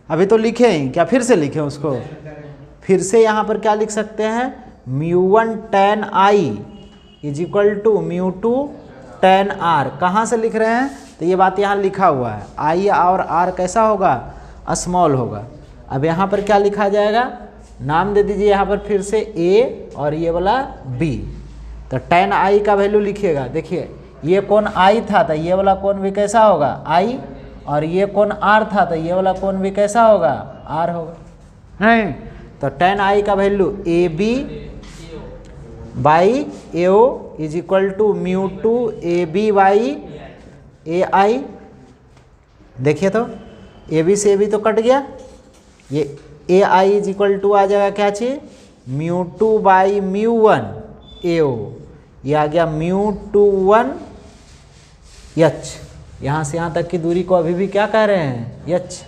अभी तो लिखे ही, क्या फिर से लिखें उसको? फिर से यहाँ पर क्या लिख सकते हैं? μ1 tan I is equal to μ2 tan R. कहाँ से लिख रहे हैं? तो ये बात यहाँ लिखा हुआ है, आई और आर कैसा होगा? स्मॉल होगा। अब यहाँ पर क्या लिखा जाएगा? नाम दे दीजिए यहाँ पर फिर से ए और ये वाला बी। तो tan आई का वैल्यू लिखिएगा। देखिए ये कोण आई था तो ये वाला कोण भी कैसा होगा? आई, और ये कोण आर था तो ये वाला कोण भी कैसा होगा? आर होगा, नहीं? तो tan आई का value A B by A O is equal to μ2 A B by A I. देखिए तो ए बी से ए बी तो कट गया, ये ए आई इज इक्वल टू आ जाएगा क्या चीज? μ2 बाई μ1 ए ओ, ये आ गया μ21 एच। यहाँ से यहाँ तक की दूरी को अभी भी क्या कह रहे हैं? एच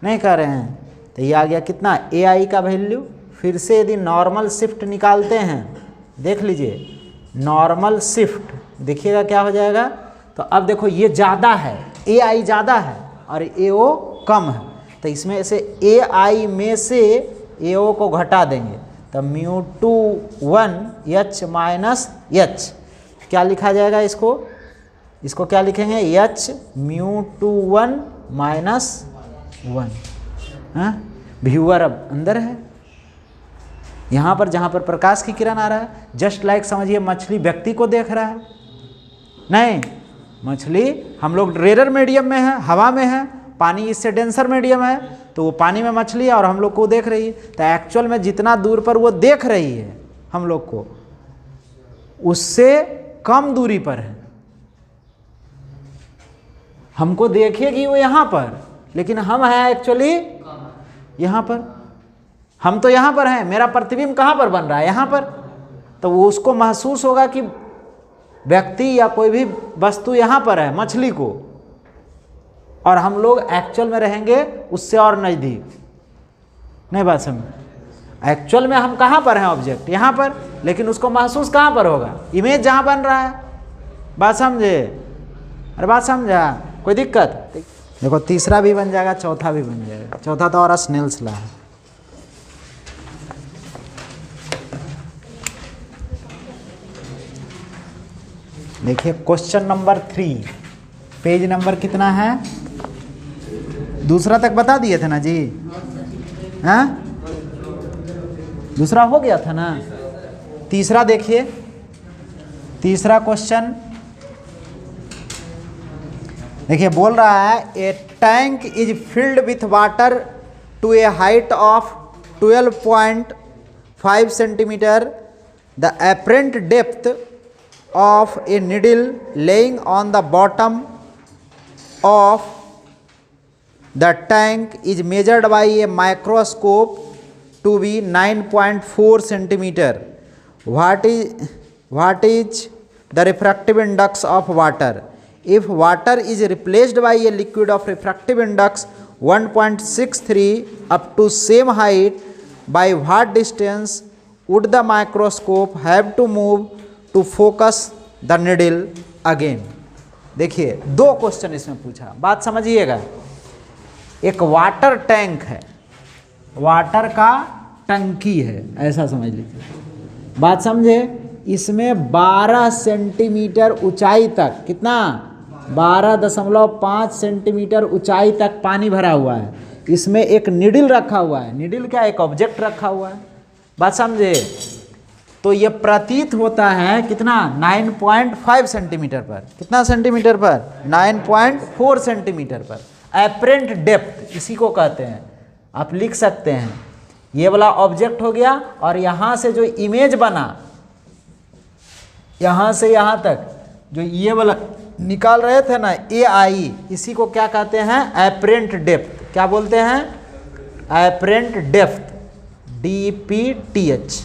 नहीं कह रहे हैं। तो ये आ गया कितना? ए आई का वैल्यू। फिर से यदि नॉर्मल शिफ्ट निकालते हैं, देख लीजिए नॉर्मल शिफ्ट, देखिएगा क्या हो जाएगा? तो अब देखो ये ज़्यादा है, ए आई ज़्यादा है और ए ओ कम है, तो इसमें से ए आई में से ए ओ को घटा देंगे तो μ21 एच माइनस एच। क्या लिखा जाएगा इसको? इसको क्या लिखेंगे? H μ21 minus 1। हाँ, व्यूअर अब अंदर है, यहाँ पर जहाँ पर प्रकाश की किरण आ रहा है, जस्ट लाइक समझिए मछली व्यक्ति को देख रहा है। नहीं, मछली हम लोग रेयर मीडियम में है, हवा में है, पानी इससे डेंसर मीडियम है, तो वो पानी में मछली है और हम लोग को देख रही है। तो एक्चुअल में जितना दूर पर वो देख रही है हम लोग को, उससे कम दूरी पर है। हमको देखेगी वो यहाँ पर, लेकिन हम हैं एक्चुअली यहाँ पर। हम तो यहाँ पर हैं, मेरा प्रतिबिंब कहाँ पर बन रहा है? यहाँ पर। तो वो उसको महसूस होगा कि व्यक्ति या कोई भी वस्तु यहाँ पर है, मछली को, और हम लोग एक्चुअल में रहेंगे उससे और नज़दीक। नहीं बात समझ? एक्चुअल में हम कहाँ पर हैं? ऑब्जेक्ट यहाँ पर, लेकिन उसको महसूस कहाँ पर होगा? इमेज जहाँ बन रहा है। बात समझे? अरे बात समझा? कोई दिक्कत? देखो तीसरा भी बन जाएगा, चौथा भी बन जाएगा। चौथा तो और स्नेल्स लॉ है। देखिए क्वेश्चन नंबर 3, पेज नंबर कितना है? दूसरा तक बता दिए थे ना जी? हाँ, दूसरा हो गया था ना। तीसरा देखिए, तीसरा क्वेश्चन देखिए, बोल रहा है a tank is filled with water to a height of 12.5 centimetre, the apparent depth of a needle laying on the bottom of the tank is measured by a microscope to be 9.4 centimeter. What is the refractive index of water? If water is replaced by a liquid of refractive index 1.63 up to same height, by what distance would the microscope have to move to focus the needle again? देखिए, दो क्वेश्चन इसमें पूछा, बात समझिएगा। एक वाटर टैंक है, वाटर का टंकी है, ऐसा समझ लीजिए, बात समझे। इसमें 12 सेंटीमीटर ऊंचाई तक, कितना? 12.5 सेंटीमीटर ऊंचाई तक पानी भरा हुआ है। इसमें एक निडिल रखा हुआ है। निडिल क्या? एक ऑब्जेक्ट रखा हुआ है, बात समझे। तो ये प्रतीत होता है कितना? 9.5 सेंटीमीटर पर। कितना सेंटीमीटर पर? 9.4 सेंटीमीटर पर। एपरेंट डेप्थ इसी को कहते हैं, आप लिख सकते हैं। ये वाला ऑब्जेक्ट हो गया, और यहाँ से जो इमेज बना, यहाँ से यहाँ तक जो ये वाला निकाल रहे थे ना, AI, इसी को क्या कहते हैं? Apparent depth. क्या बोलते हैं? Apparent depth, DPTH।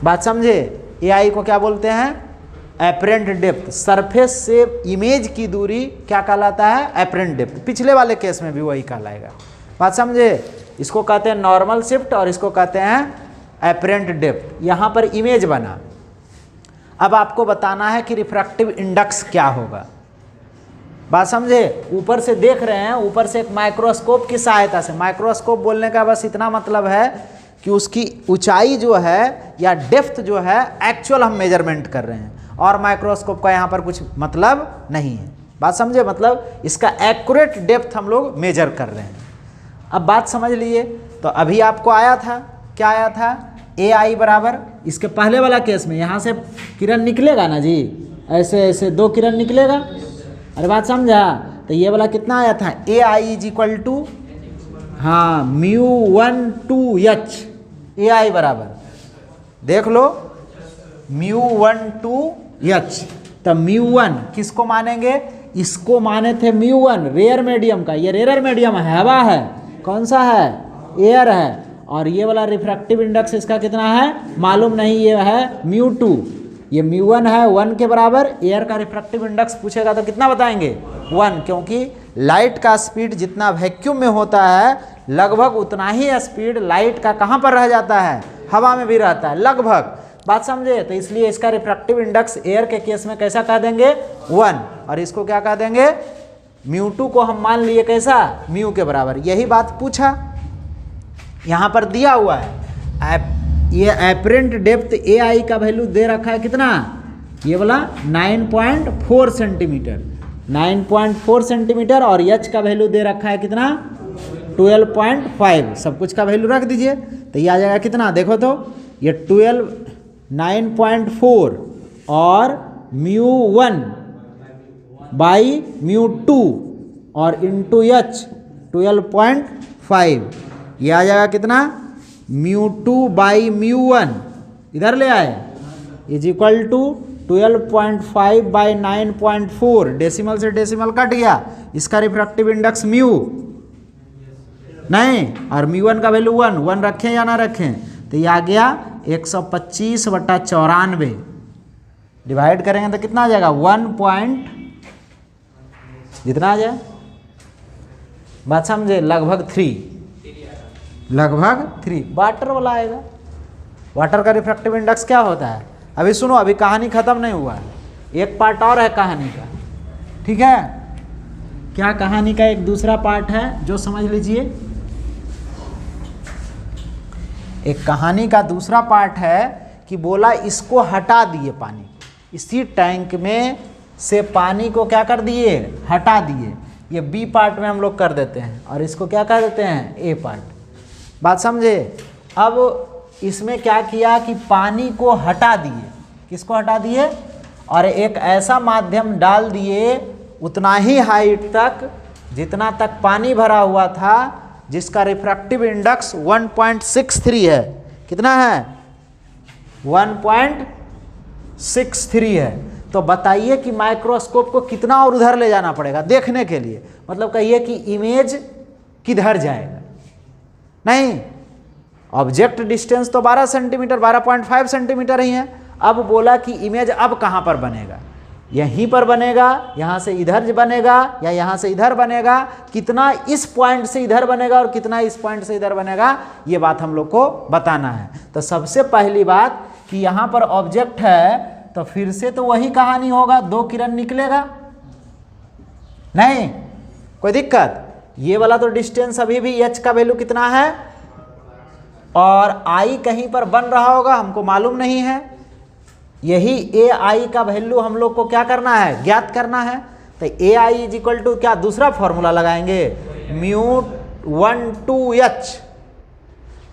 बात समझे? AI को क्या बोलते हैं? Apparent depth. सरफेस से इमेज की दूरी क्या कहलाता है? Apparent depth. पिछले वाले केस में भी वही कहलाएगा, बात समझे। इसको कहते हैं नॉर्मल शिफ्ट, और इसको कहते हैं एपरेंट डेप्थ। यहाँ पर इमेज बना। अब आपको बताना है कि रिफ्रैक्टिव इंडेक्स क्या होगा, बात समझे। ऊपर से देख रहे हैं, ऊपर से एक माइक्रोस्कोप की सहायता से। माइक्रोस्कोप बोलने का बस इतना मतलब है कि उसकी ऊंचाई जो है या डेप्थ जो है, एक्चुअल हम मेजरमेंट कर रहे हैं, और माइक्रोस्कोप का यहाँ पर कुछ मतलब नहीं है, बात समझे। मतलब इसका एक्यूरेट डेप्थ हम लोग मेजर कर रहे हैं। अब बात समझ लिए। तो अभी आपको आया था, क्या आया था? AI बराबर, इसके पहले वाला केस में यहाँ से किरण निकलेगा ना जी, ऐसे ऐसे 2 किरण निकलेगा। अरे बात समझा? तो ये वाला कितना आया था? AI इज इक्वल टू, हाँ, μ12H। AI बराबर, देख लो, μ12H। तो μ1 किसको मानेंगे? इसको माने थे μ1 रेयर मीडियम का। ये रेयर मीडियम है, हवा है। कौन सा है? एयर है। और ये वाला रिफ्रैक्टिव इंडेक्स इसका कितना है? मालूम नहीं, ये है μ2। ये μ1 है 1 के बराबर। एयर का रिफ्रैक्टिव इंडेक्स पूछेगा तो कितना बताएंगे? 1, क्योंकि लाइट का स्पीड जितना वैक्यूम में होता है, लगभग उतना ही स्पीड लाइट का कहाँ पर रह जाता है? हवा में भी रहता है, लगभग, बात समझे। तो इसलिए इसका रिफ्रैक्टिव इंडेक्स एयर के केस में कैसा कह देंगे? 1। और इसको क्या कह देंगे? μ2 को हम मान लिए कैसा? μ के बराबर। यही बात पूछा, यहाँ पर दिया हुआ है। ये एपरेंट डेप्थ AI का वैल्यू दे रखा है कितना? ये वाला 9.4 सेंटीमीटर, 9.4 सेंटीमीटर। और H का वैल्यू दे रखा है कितना? 12.5। सब कुछ का वैल्यू रख दीजिए, तो ये आ जाएगा कितना? देखो तो, ये 9.4 और μ1 बाई μ2 और इंटू H 12.5, ये आ जाएगा कितना? μ2 बाई μ1, इधर ले आए, is equal to 12.5 by 9.4। Decimal से डेसिमल कट गया। इसका रिफ्रैक्टिव इंडेक्स μ नहीं, और μ1 का वैल्यू 1 रखें या ना रखें, तो ये आ गया 125/94। डिवाइड करेंगे तो कितना आ जाएगा? 1 जितना आ जाए, बात समझे, लगभग 3 वाटर वाला आएगा। वाटर का रिफ्रैक्टिव इंडेक्स क्या होता है? अभी सुनो, अभी कहानी खत्म नहीं हुआ है, एक पार्ट और है कहानी का, ठीक है? क्या कहानी का एक दूसरा पार्ट है जो समझ लीजिए। एक कहानी का दूसरा पार्ट है कि बोला इसको हटा दिए पानी, इसी टैंक में से पानी को क्या कर दिए, हटा दिए। ये बी पार्ट में हम लोग कर देते हैं और इसको क्या कर देते हैं, ए पार्ट। बात समझे। अब इसमें क्या किया कि पानी को हटा दिए। किसको हटा दिए, और एक ऐसा माध्यम डाल दिए उतना ही हाइट तक जितना तक पानी भरा हुआ था, जिसका रिफ्रैक्टिव इंडेक्स 1.63 है। कितना है, 1.63 है। तो बताइए कि माइक्रोस्कोप को कितना और उधर ले जाना पड़ेगा देखने के लिए, मतलब कहिए कि इमेज किधर जाएगा। नहीं, ऑब्जेक्ट डिस्टेंस तो 12 सेंटीमीटर 12.5 सेंटीमीटर ही है। अब बोला कि इमेज अब कहाँ पर बनेगा, यहीं पर बनेगा, यहाँ से इधर बनेगा या यहाँ से इधर बनेगा, कितना इस पॉइंट से इधर बनेगा और कितना इस पॉइंट से इधर बनेगा, ये बात हम लोग को बताना है। तो सबसे पहली बात कि यहाँ पर ऑब्जेक्ट है तो फिर से तो वही कहानी होगा, 2 किरण निकलेगा, नहीं कोई दिक्कत। ये वाला तो डिस्टेंस अभी भी h का वैल्यू कितना है और I कहीं पर बन रहा होगा, हमको मालूम नहीं है। यही AI का वैल्यू हम लोग को क्या करना है, ज्ञात करना है। तो AI इज इक्वल टू क्या, दूसरा फॉर्मूला लगाएंगे, μ1/2h।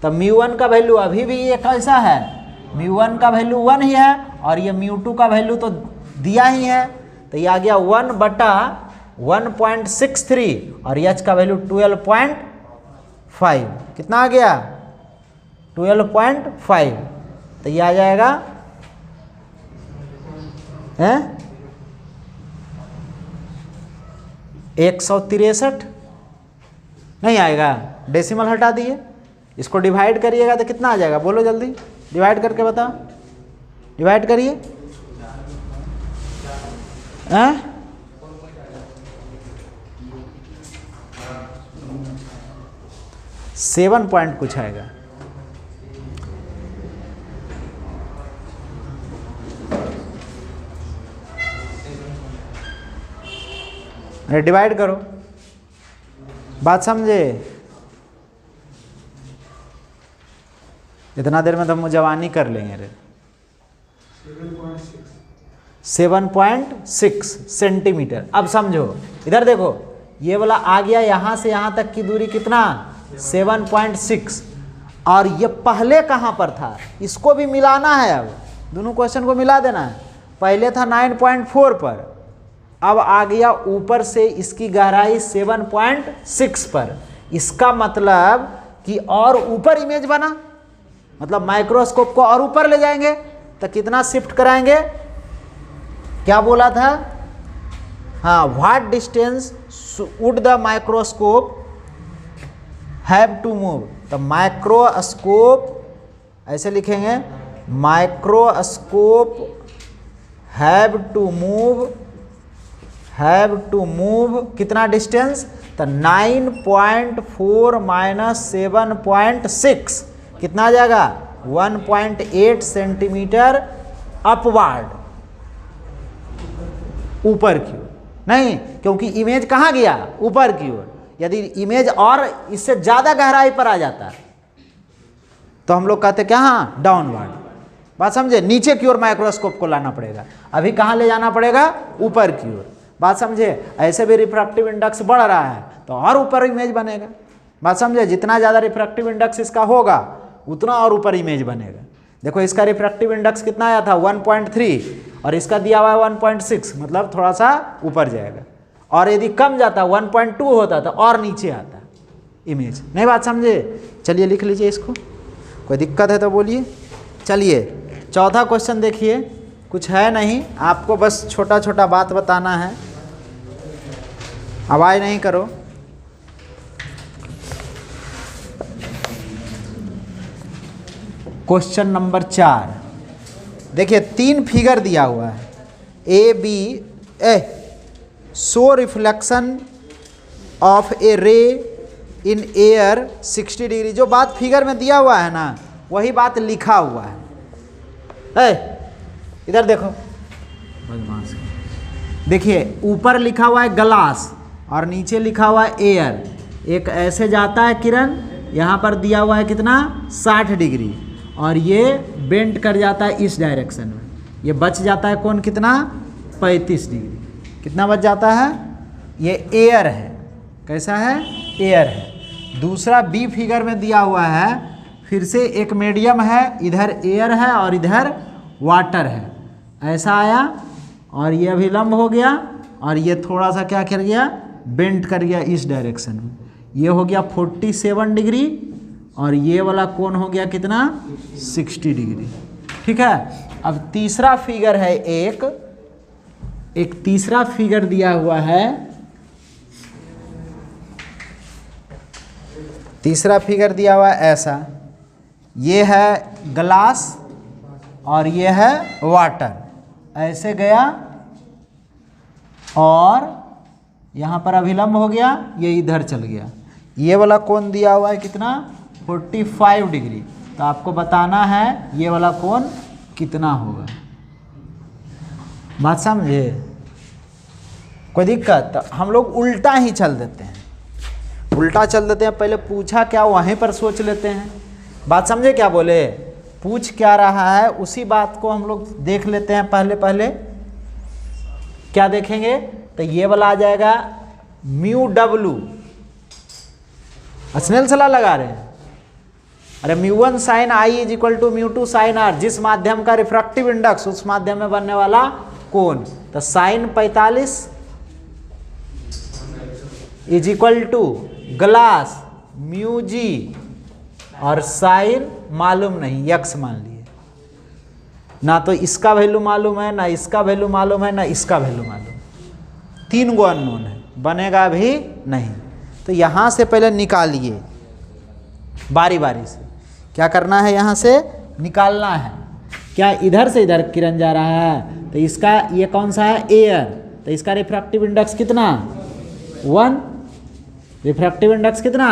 तो μ1 का वैल्यू अभी भी ये कैसा है, μ1 का वैल्यू 1 ही है और ये μ2 का वैल्यू तो दिया ही है। तो ये आ गया 1/1.63 और h का वैल्यू 12.5। कितना आ गया, 12.5। तो ये आ जाएगा 163 नहीं आएगा, डेसिमल हटा दिए। इसको डिवाइड करिएगा तो कितना आ जाएगा, बोलो जल्दी, डिवाइड करके बताओ, डिवाइड करिए। 7 पॉइंट कुछ आएगा। अरे डिवाइड करो, बात समझे। इतना देर में तो हम जवानी कर लेंगे रे। 7.6 सेंटीमीटर। अब समझो, इधर देखो, ये वाला आ गया यहाँ से यहाँ तक की दूरी कितना, 7.6। और ये पहले कहाँ पर था, इसको भी मिलाना है। अब दोनों क्वेश्चन को मिला देना है। पहले था 9.4 पर, अब आ गया ऊपर से इसकी गहराई 7.6 पर। इसका मतलब कि और ऊपर इमेज बना, मतलब माइक्रोस्कोप को और ऊपर ले जाएंगे तो कितना शिफ्ट कराएंगे, क्या बोला था, हाँ, what distance would the microscope have to move. तो माइक्रोस्कोप ऐसे लिखेंगे, माइक्रोस्कोप हैव टू मूव कितना डिस्टेंस, तो 9.4 माइनस 7.6 कितना आ जाएगा, 1.8 सेंटीमीटर अपवार्ड, ऊपर की ओर। नहीं, क्योंकि इमेज कहाँ गया, ऊपर की ओर। यदि इमेज और इससे ज़्यादा गहराई पर आ जाता तो हम लोग कहते क्या, हाँ, डाउनवर्ड। बात समझे, नीचे की ओर माइक्रोस्कोप को लाना पड़ेगा। अभी कहाँ ले जाना पड़ेगा, ऊपर की ओर। बात समझे। ऐसे भी रिफ्रैक्टिव इंडेक्स बढ़ रहा है तो और ऊपर इमेज बनेगा। बात समझे, जितना ज़्यादा रिफ्रैक्टिव इंडेक्स इसका होगा उतना और ऊपर इमेज बनेगा। देखो इसका रिफ्रैक्टिव इंडेक्स कितना आया था, 1.3, और इसका दिया हुआ है 1.6, मतलब थोड़ा सा ऊपर जाएगा। और यदि कम जाता 1.2 होता तो और नीचे आता इमेज। नहीं बात समझे। चलिए लिख लीजिए इसको, कोई दिक्कत है तो बोलिए। चलिए चौथा क्वेश्चन देखिए, कुछ है नहीं, आपको बस छोटा छोटा बात बताना है, आवाज़ नहीं करो। क्वेश्चन नंबर 4 देखिए, 3 फिगर दिया हुआ है, A B A. Show reflection of a ray in air 60 degree. जो बात फिगर में दिया हुआ है ना, वही बात लिखा हुआ है। इधर देखो, देखिए ऊपर लिखा हुआ है ग्लास और नीचे लिखा हुआ है एयर। एक ऐसे जाता है किरण, यहाँ पर दिया हुआ है कितना, 60 डिग्री, और ये बेंड कर जाता है इस डायरेक्शन में। ये बच जाता है कोण कितना 35 डिग्री। कितना बच जाता है? ये एयर है, कैसा है? एयर है। दूसरा बी फिगर में दिया हुआ है, फिर से एक मीडियम है, इधर एयर है और इधर वाटर है, ऐसा आया और ये अभिलंब हो गया और ये थोड़ा सा क्या कर गया, बेंट कर गया इस डायरेक्शन में। ये हो गया 47 डिग्री और ये वाला कोण हो गया कितना 60 डिग्री। ठीक है। अब तीसरा फिगर है, एक तीसरा फिगर दिया हुआ है। तीसरा फिगर दिया हुआ है ऐसा, ये है ग्लास और ये है वाटर, ऐसे गया और यहाँ पर अभिलंब हो गया, ये इधर चल गया। ये वाला कोण दिया हुआ है कितना 45 डिग्री। तो आपको बताना है ये वाला कोण कितना होगा। बात समझे? कोई दिक्कत? तो हम लोग उल्टा ही चल देते हैं, उल्टा चल देते हैं। पहले पूछा क्या वहीं पर सोच लेते हैं। बात समझे क्या बोले? पूछ क्या रहा है उसी बात को हम लोग देख लेते हैं। पहले क्या देखेंगे? तो ये वाला आ जाएगा म्यू डब्लू। स्नेल सलाह लगा रहे हैं। अरे mu one sine I is equal to mu two sine R, जिस माध्यम का रिफ्रैक्टिव इंडेक्स उस माध्यम में बनने वाला कोण। तो sine 45 is equal to glass mu G और साइन मालूम नहीं, यक्स मान लिए। ना तो इसका वैल्यू मालूम है, ना इसका वैल्यू मालूम है, ना इसका वैल्यू मालूम। 3 गो अननोन है, बनेगा भी नहीं। तो यहाँ से पहले निकालिए बारी बारी से। क्या करना है? यहाँ से निकालना है। क्या इधर से इधर किरण जा रहा है? तो इसका ये कौन सा है? एयर। तो इसका रिफ्रैक्टिव इंडेक्स कितना 1। रिफ्रैक्टिव इंडेक्स कितना?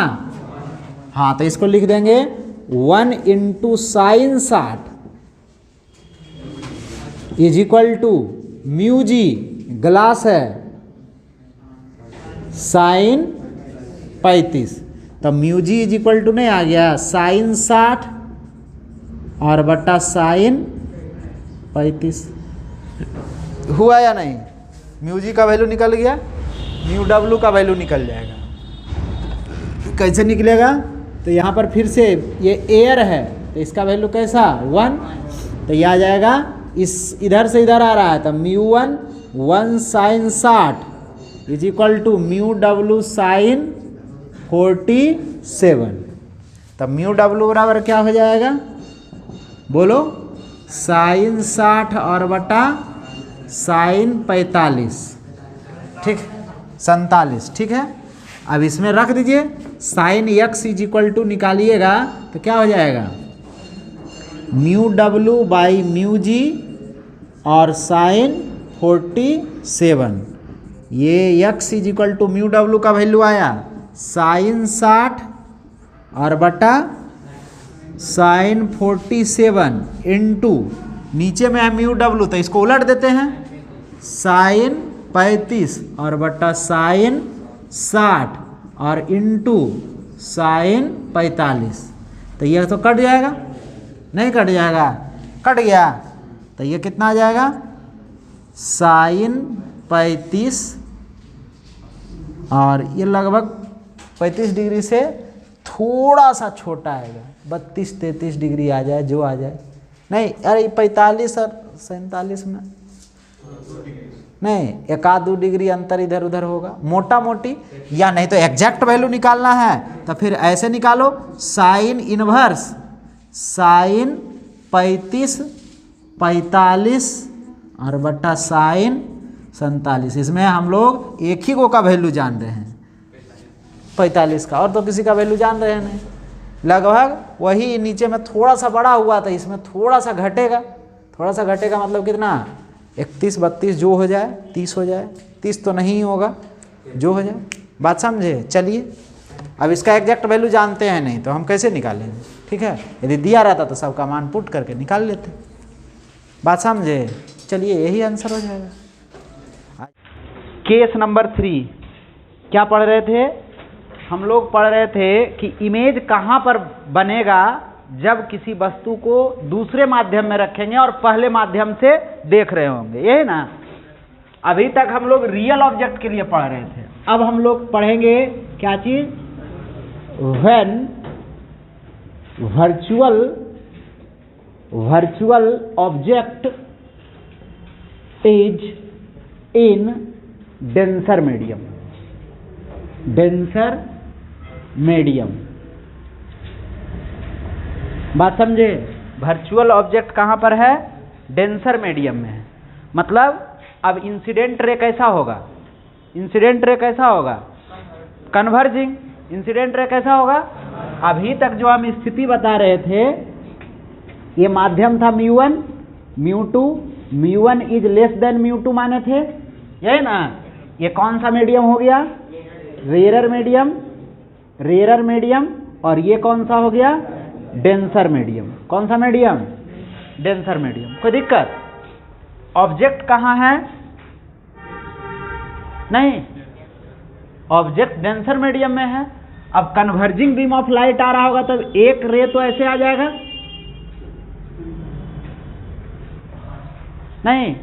हाँ, तो इसको लिख देंगे 1 into sine 60 is equal to mu g, glass है, साइन 35। तो mu g is equal to नहीं आ गया साइन 60 और बट्टा साइन 35 हुआ या नहीं? म्यू जी का वैल्यू निकल गया, म्यू डब्लू का वैल्यू निकल जाएगा। कैसे निकलेगा? तो यहाँ पर फिर से ये एयर है, तो इसका वैल्यू कैसा 1। तो ये आ जाएगा, इस इधर से इधर आ रहा है, तो mu one 1 sine 60 is equal to mu डब्लू साइन 47। तब म्यू डब्लू बराबर क्या हो जाएगा? बोलो, साइन 60 और बटा साइन 45, ठीक 47। ठीक है। अब इसमें रख दीजिए, sine x is equal to निकालिएगा तो क्या हो जाएगा? Mu W by mu G और साइन 47। ये x is equal to mu W का वैल्यू आया साइन 60 और बटा साइन 47 इंटू नीचे में है म्यू डब्लू, तो इसको उलट देते हैं, साइन 35 और बटा साइन 60 और इंटू साइन 45। तो यह तो कट जाएगा, नहीं कट जाएगा? कट गया। तो ये कितना आ जाएगा? साइन 35 और ये लगभग 35 डिग्री से थोड़ा सा छोटा आएगा, 32-33 डिग्री आ जाए, जो आ जाए। नहीं, अरे 45 और 47 में नहीं, 1-2 डिग्री अंतर इधर उधर होगा मोटा मोटी। या नहीं तो एग्जैक्ट वैल्यू निकालना है तो फिर ऐसे निकालो, साइन इनवर्स साइन 35 45 और बट्टा साइन 47। इसमें हम लोग एक ही को का वैल्यू जान रहे हैं 45 का, और तो किसी का वैल्यू जान रहे हैं नहीं। लगभग वही नीचे में थोड़ा सा बड़ा हुआ था, इसमें थोड़ा सा घटेगा। थोड़ा सा घटेगा मतलब कितना? 31-32 जो हो जाए 30 हो जाए। 30 तो नहीं होगा, जो हो जाए। बात समझे? चलिए, अब इसका एग्जैक्ट वैल्यू जानते हैं नहीं तो हम कैसे निकालेंगे? ठीक है, यदि दिया रहता तो सबका मान पुट करके निकाल लेते। बात समझे? चलिए, यही आंसर हो जाएगा। केस नंबर 3 क्या पढ़ रहे थे हम लोग? पढ़ रहे थे कि इमेज कहाँ पर बनेगा जब किसी वस्तु को दूसरे माध्यम में रखेंगे और पहले माध्यम से देख रहे होंगे, यही ना। अभी तक हम लोग रियल ऑब्जेक्ट के लिए पढ़ रहे थे, अब हम लोग पढ़ेंगे क्या चीज, when virtual object is in denser medium. बात समझे? वर्चुअल ऑब्जेक्ट कहाँ पर है? डेंसर मीडियम में है। मतलब अब इंसिडेंट रे कैसा होगा? इंसिडेंट रे कैसा होगा? कन्वर्जिंग। इंसिडेंट रे कैसा होगा? अभी तक जो हम स्थिति बता रहे थे, ये माध्यम था μ1 μ2, μ1 इज लेस देन μ2 माने थे, यही ना। ये कौन सा मीडियम हो गया? Rarer medium. और ये कौन सा हो गया? Denser medium. कौन सा मीडियम? Denser medium. कोई दिक्कत? ऑब्जेक्ट कहाँ है? नहीं, ऑब्जेक्ट डेंसर मीडियम में है। अब कन्वर्जिंग बीम ऑफ लाइट आ रहा होगा तो एक रे तो ऐसे आ जाएगा, नहीं?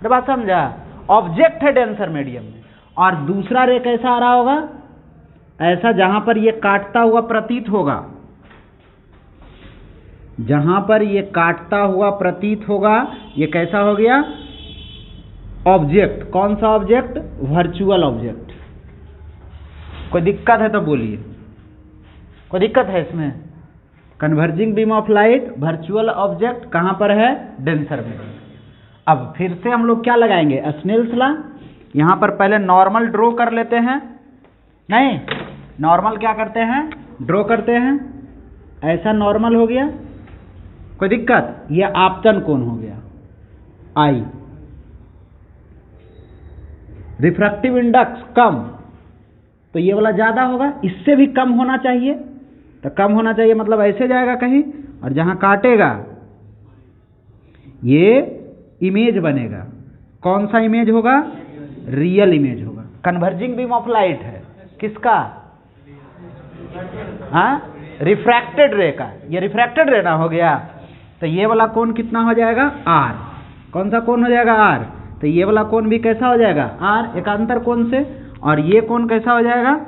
तो बात समझा? ऑब्जेक्ट है डेंसर मीडियम में, और दूसरा रे कैसा आ रहा होगा? ऐसा, जहां पर ये काटता हुआ प्रतीत होगा, जहां पर ये काटता हुआ प्रतीत होगा, ये कैसा हो गया? ऑब्जेक्ट। कौन सा ऑब्जेक्ट? Virtual object. कोई दिक्कत है तो बोलिए, कोई दिक्कत है इसमें? Converging beam of light, virtual object कहां पर है? डेंसर में। अब फिर से हम लोग क्या लगाएंगे? Snell's law. यहां पर पहले नॉर्मल ड्रॉ कर लेते हैं, नहीं? नॉर्मल क्या करते हैं? ड्रॉ करते हैं। ऐसा नॉर्मल हो गया, कोई दिक्कत? ये आपतन कोण हो गया आई। रिफ्रैक्टिव इंडेक्स कम, तो ये वाला ज्यादा होगा, इससे भी कम होना चाहिए। तो कम होना चाहिए मतलब ऐसे जाएगा कहीं, और जहां काटेगा ये इमेज बनेगा। कौन सा इमेज होगा? रियल इमेज होगा। कन्वर्जिंग बीम ऑफ लाइट है किसका? हाँ, रिफ्रैक्टेड रे का। ये रिफ्रैक्टेड रे ना हो गया, तो ये वाला कोण कितना हो जाएगा? आर। कौन सा कोण हो जाएगा? आर। तो ये वाला कोण भी कैसा हो जाएगा? आर, एकांतर कोण से। और ये कोण कैसा हो जाएगा?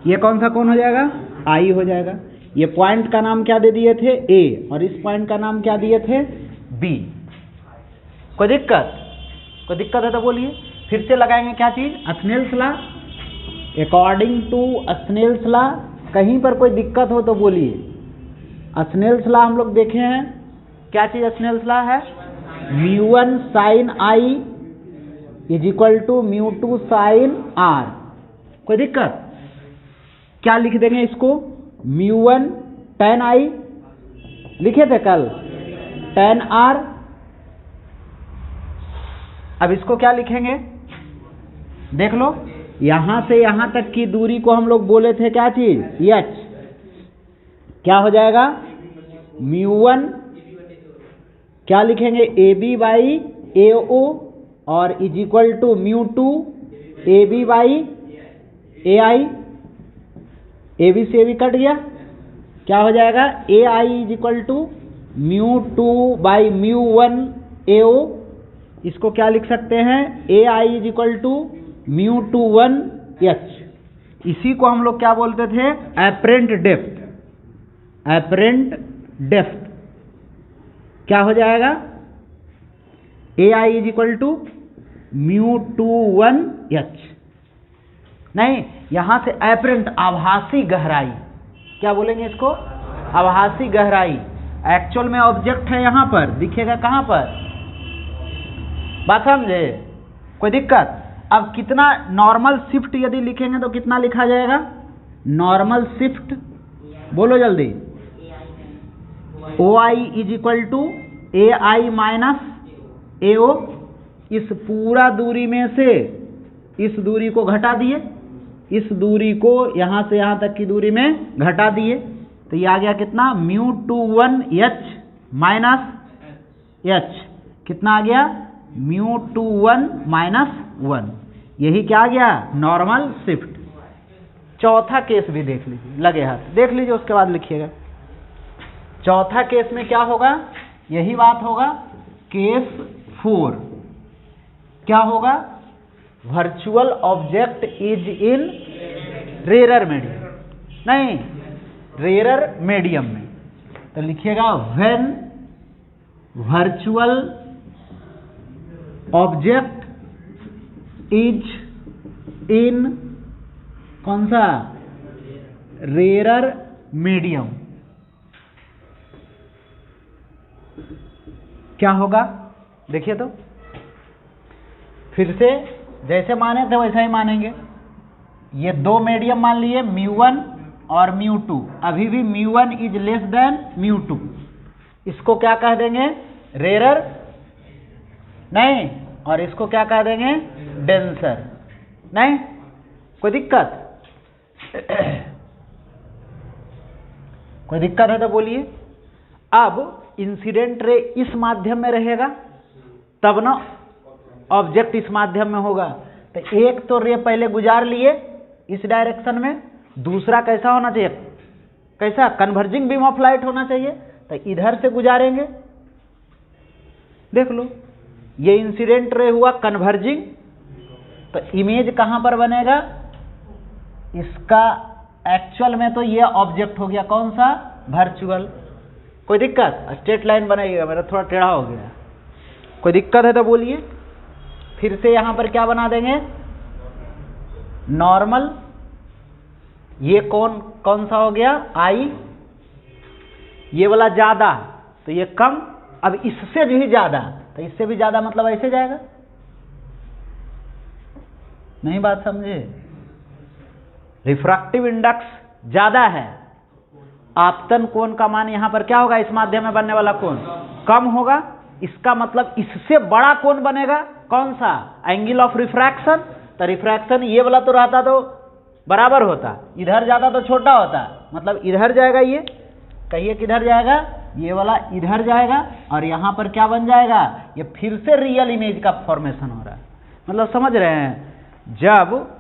ये कौन सा कोण हो जाएगा? आई हो जाएगा। ये पॉइंट का नाम क्या दे दिए थे? ए, और इस पॉइंट का नाम क्या दिए थे? बी। कोई दिक्कत? कोई दिक्कत है तो बोलिए। फिर से लगाएंगे क्या चीज? Snell's law. According to Snell's law, कहीं पर कोई दिक्कत हो तो बोलिए। स्नेल्स लॉ हम लोग देखे हैं, क्या चीज स्नेल्स लॉ है? μ1 sin I is equal to μ2 sin R। कोई दिक्कत? क्या लिख देंगे इसको? μ1 tan I लिखे थे कल, tan R। अब इसको क्या लिखेंगे? देख लो, यहां से यहां तक की दूरी को हम लोग बोले थे क्या चीज? h। क्या हो जाएगा? μ1 क्या लिखेंगे? AB बाई AO, और is equal to μ2 AB by AI। AB से AB कट गया, क्या हो जाएगा? AI is equal to μ2 by μ1 AO। इसको क्या लिख सकते हैं? AI is equal to μ21 H। इसी को हम लोग क्या बोलते थे? Apparent depth. एपरेंट डेप्थ क्या हो जाएगा? AI is equal to μ21 H। नहीं, यहां से एपरेंट आभासी गहराई, क्या बोलेंगे इसको? आभासी गहराई। एक्चुअल में ऑब्जेक्ट है यहां पर, दिखेगा कहां पर? बात समझे? कोई दिक्कत? अब कितना नॉर्मल शिफ्ट यदि लिखेंगे तो कितना लिखा जाएगा? नॉर्मल शिफ्ट बोलो जल्दी। OI is equal to AI minus AO। इस पूरा दूरी में से इस दूरी को घटा दिए, इस दूरी को यहां से यहां तक की दूरी में घटा दिए, तो ये आ गया कितना? μ21 H माइनस H। कितना आ गया? μ21 माइनस 1। यही क्या आ गया? Normal shift. चौथा केस भी देख लीजिए, लगे हाथ देख लीजिए, उसके बाद लिखिएगा। चौथा केस में क्या होगा, यही बात होगा। केस 4 क्या होगा, virtual object is in rarer medium, नहीं रेरर मीडियम में। तो लिखिएगा when virtual object is in कौन सा, रेरर मीडियम, क्या होगा देखिए। तो फिर से जैसे माने थे वैसा ही मानेंगे। ये दो मीडियम मान लिए μ1 और μ2, अभी भी μ1 इज लेस देन μ2, इसको क्या कह देंगे, रेरर, नहीं, और इसको क्या कह देंगे, डेंसर, नहीं कोई दिक्कत कोई दिक्कत है तो बोलिए। अब इंसिडेंट रे इस माध्यम में रहेगा तब ना ऑब्जेक्ट इस माध्यम में होगा। तो एक तो रे पहले गुजार लिए इस डायरेक्शन में, दूसरा कैसा होना चाहिए, कैसा, कन्वर्जिंग बीम ऑफ लाइट होना चाहिए। तो इधर से गुजारेंगे, देख लो ये इंसिडेंट रे हुआ कन्वर्जिंग, तो इमेज कहां पर बनेगा, इसका एक्चुअल में तो ये ऑब्जेक्ट हो गया कौन सा, वर्चुअल। कोई दिक्कत, स्ट्रेट लाइन बनाइएगा, मेरा थोड़ा टेढ़ा हो गया, कोई दिक्कत है तो बोलिए। फिर से यहां पर क्या बना देंगे, नॉर्मल, ये कौन सा हो गया, आई, ये वाला ज्यादा तो ये कम, अब इससे भी ज्यादा, तो इससे भी ज्यादा मतलब ऐसे जाएगा, नहीं बात समझे। रिफ्रैक्टिव इंडेक्स ज्यादा है, आपतन कोण का मान यहां पर क्या होगा, इस माध्यम में बनने वाला कोण कम होगा, इसका मतलब इससे बड़ा कोण बनेगा कौन सा, एंगल ऑफ रिफ्रैक्शन। तो रिफ्रैक्शन ये वाला तो रहता तो बराबर होता, इधर जाता तो छोटा होता, मतलब इधर जाएगा, ये कहिए किधर जाएगा, ये वाला इधर जाएगा, और यहां पर क्या बन जाएगा, ये फिर से रियल इमेज का फॉर्मेशन हो रहा है। मतलब समझ रहे हैं, जब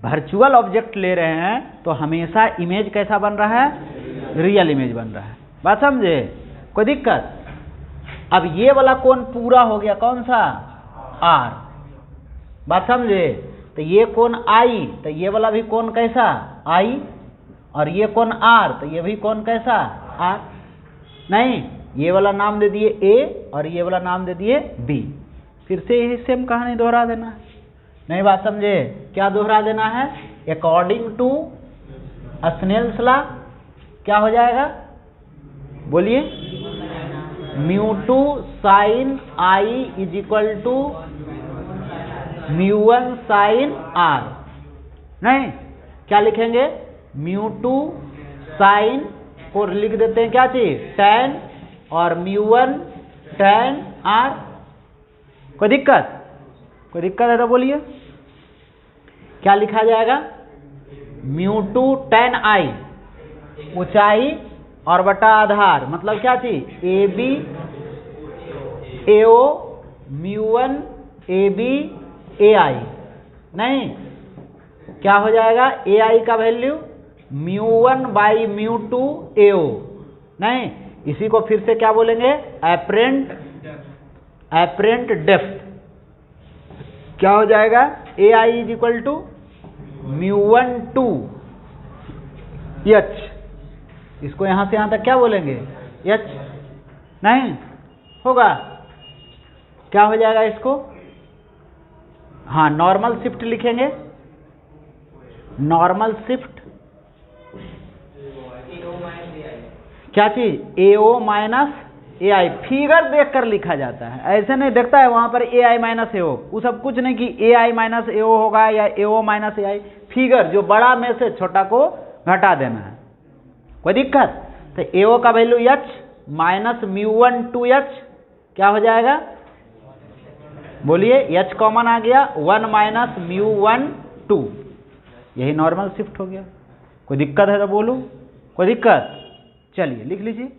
वर्चुअल ऑब्जेक्ट ले रहे हैं तो हमेशा इमेज कैसा बन रहा है, रियल इमेज बन रहा है, बात समझे, कोई दिक्कत। अब ये वाला कोण पूरा हो गया कौन सा, आर, बात समझे। तो ये कोण आई, तो ये वाला भी कोण कैसा, आई, और ये कोण आर, तो ये भी कोण कैसा, आर, नहीं ये वाला नाम दे दिए ए और ये वाला नाम दे दिए बी। फिर से यही सेम कहानी दोहरा देना है, नहीं बात समझे, क्या दोहरा देना है, अकॉर्डिंग टू स्नेल्स लॉ क्या हो जाएगा, बोलिए, μ2 sin I is equal to μ1 sin R, नहीं क्या लिखेंगे, μ2 sin को लिख देते हैं क्या चीज, tan, और μ1 tan R। कोई दिक्कत, कोई दिक्कत है तो बोलिए, क्या लिखा जाएगा, μ2 tan I, ऊंचाई और बटा आधार, मतलब क्या चीज, AB AO μ1 AB AI, नहीं क्या हो जाएगा, AI का वैल्यू μ1 बाई μ2 AO, नहीं इसी को फिर से क्या बोलेंगे, एपरेंट डेप्थ, क्या हो जाएगा, AI is equal to μ1 2 H, इसको यहां से यहां तक क्या बोलेंगे, H, नहीं होगा, क्या हो जाएगा इसको, हाँ नॉर्मल शिफ्ट लिखेंगे, नॉर्मल शिफ्ट क्या चीज, AO माइनस AI, फिगर देखकर लिखा जाता है, ऐसे नहीं देखता है वहां पर AI माइनस AO, वो सब कुछ नहीं कि AI माइनस AO होगा या AO माइनस AI, फिगर जो बड़ा में से छोटा को घटा देना है, कोई दिक्कत। तो AO का वैल्यू H माइनस μ1 2H, क्या हो जाएगा, बोलिए, H कॉमन आ गया, 1 माइनस μ1 2, यही नॉर्मल शिफ्ट हो गया। कोई दिक्कत है तो बोलो, कोई दिक्कत, चलिए लिख लीजिए।